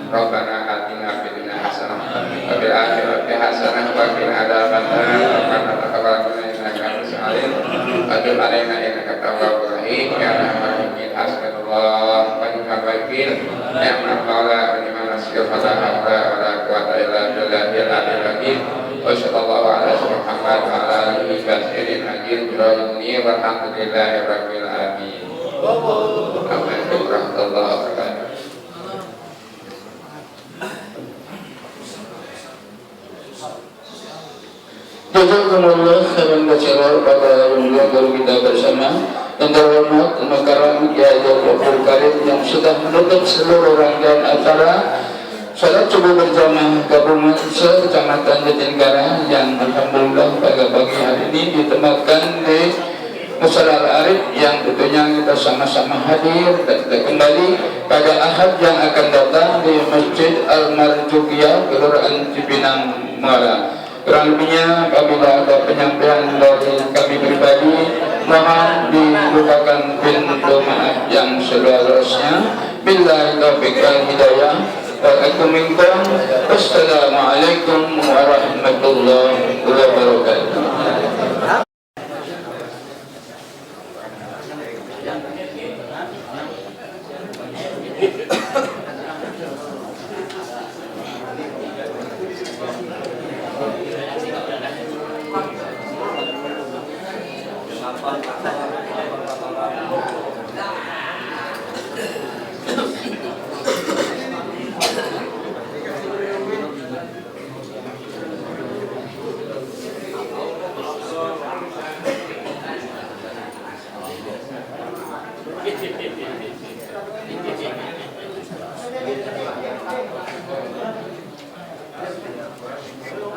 Rabbana atina fid dunya hasanah wa fil akhirati hasanah wa qina adzabannar. Rabbana taqabbal minna innaka antas samiul alim wa tub alaina innaka tawwabur rahim. Ya rahman hasbunallah wa ni'mal wakil. Ni'mal maula wa ni'mal nasir. Fala hawla wa la quwwata illa billahil aliyyil azim. Wa sallallahu ala Muhammad wa ala alihi basirin ajil birahimni walhamdulillahi rabbil alamin. Assalamualaikum warahmatullahi wabarakatuh. Jazakumullah khairan katsiran pada yang baru kita bersama. Yang terhormat Al-Mukarram Kiai Abdul Karim yang sudah menutup seluruh rangkaian acara salat subuh berjamaah gabungan se-Kecamatan Jatinegara yang alhamdulillah pada pagi hari ini ditempatkan di Musala Al-Arif yang tentunya kita sama-sama hadir dan kita kembali pada Ahad yang akan datang di Masjid Al-Marjukiyah Kelurahan Cipinang Muara. Kurang lebihnya apabila ada penyampaian dari kami pribadi mohon dibukakan pintu maaf yang seluas-luasnya. Billahi taufiq wal hidayah. Wassalamualaikum warahmatullahi wabarakatuh. Hehehe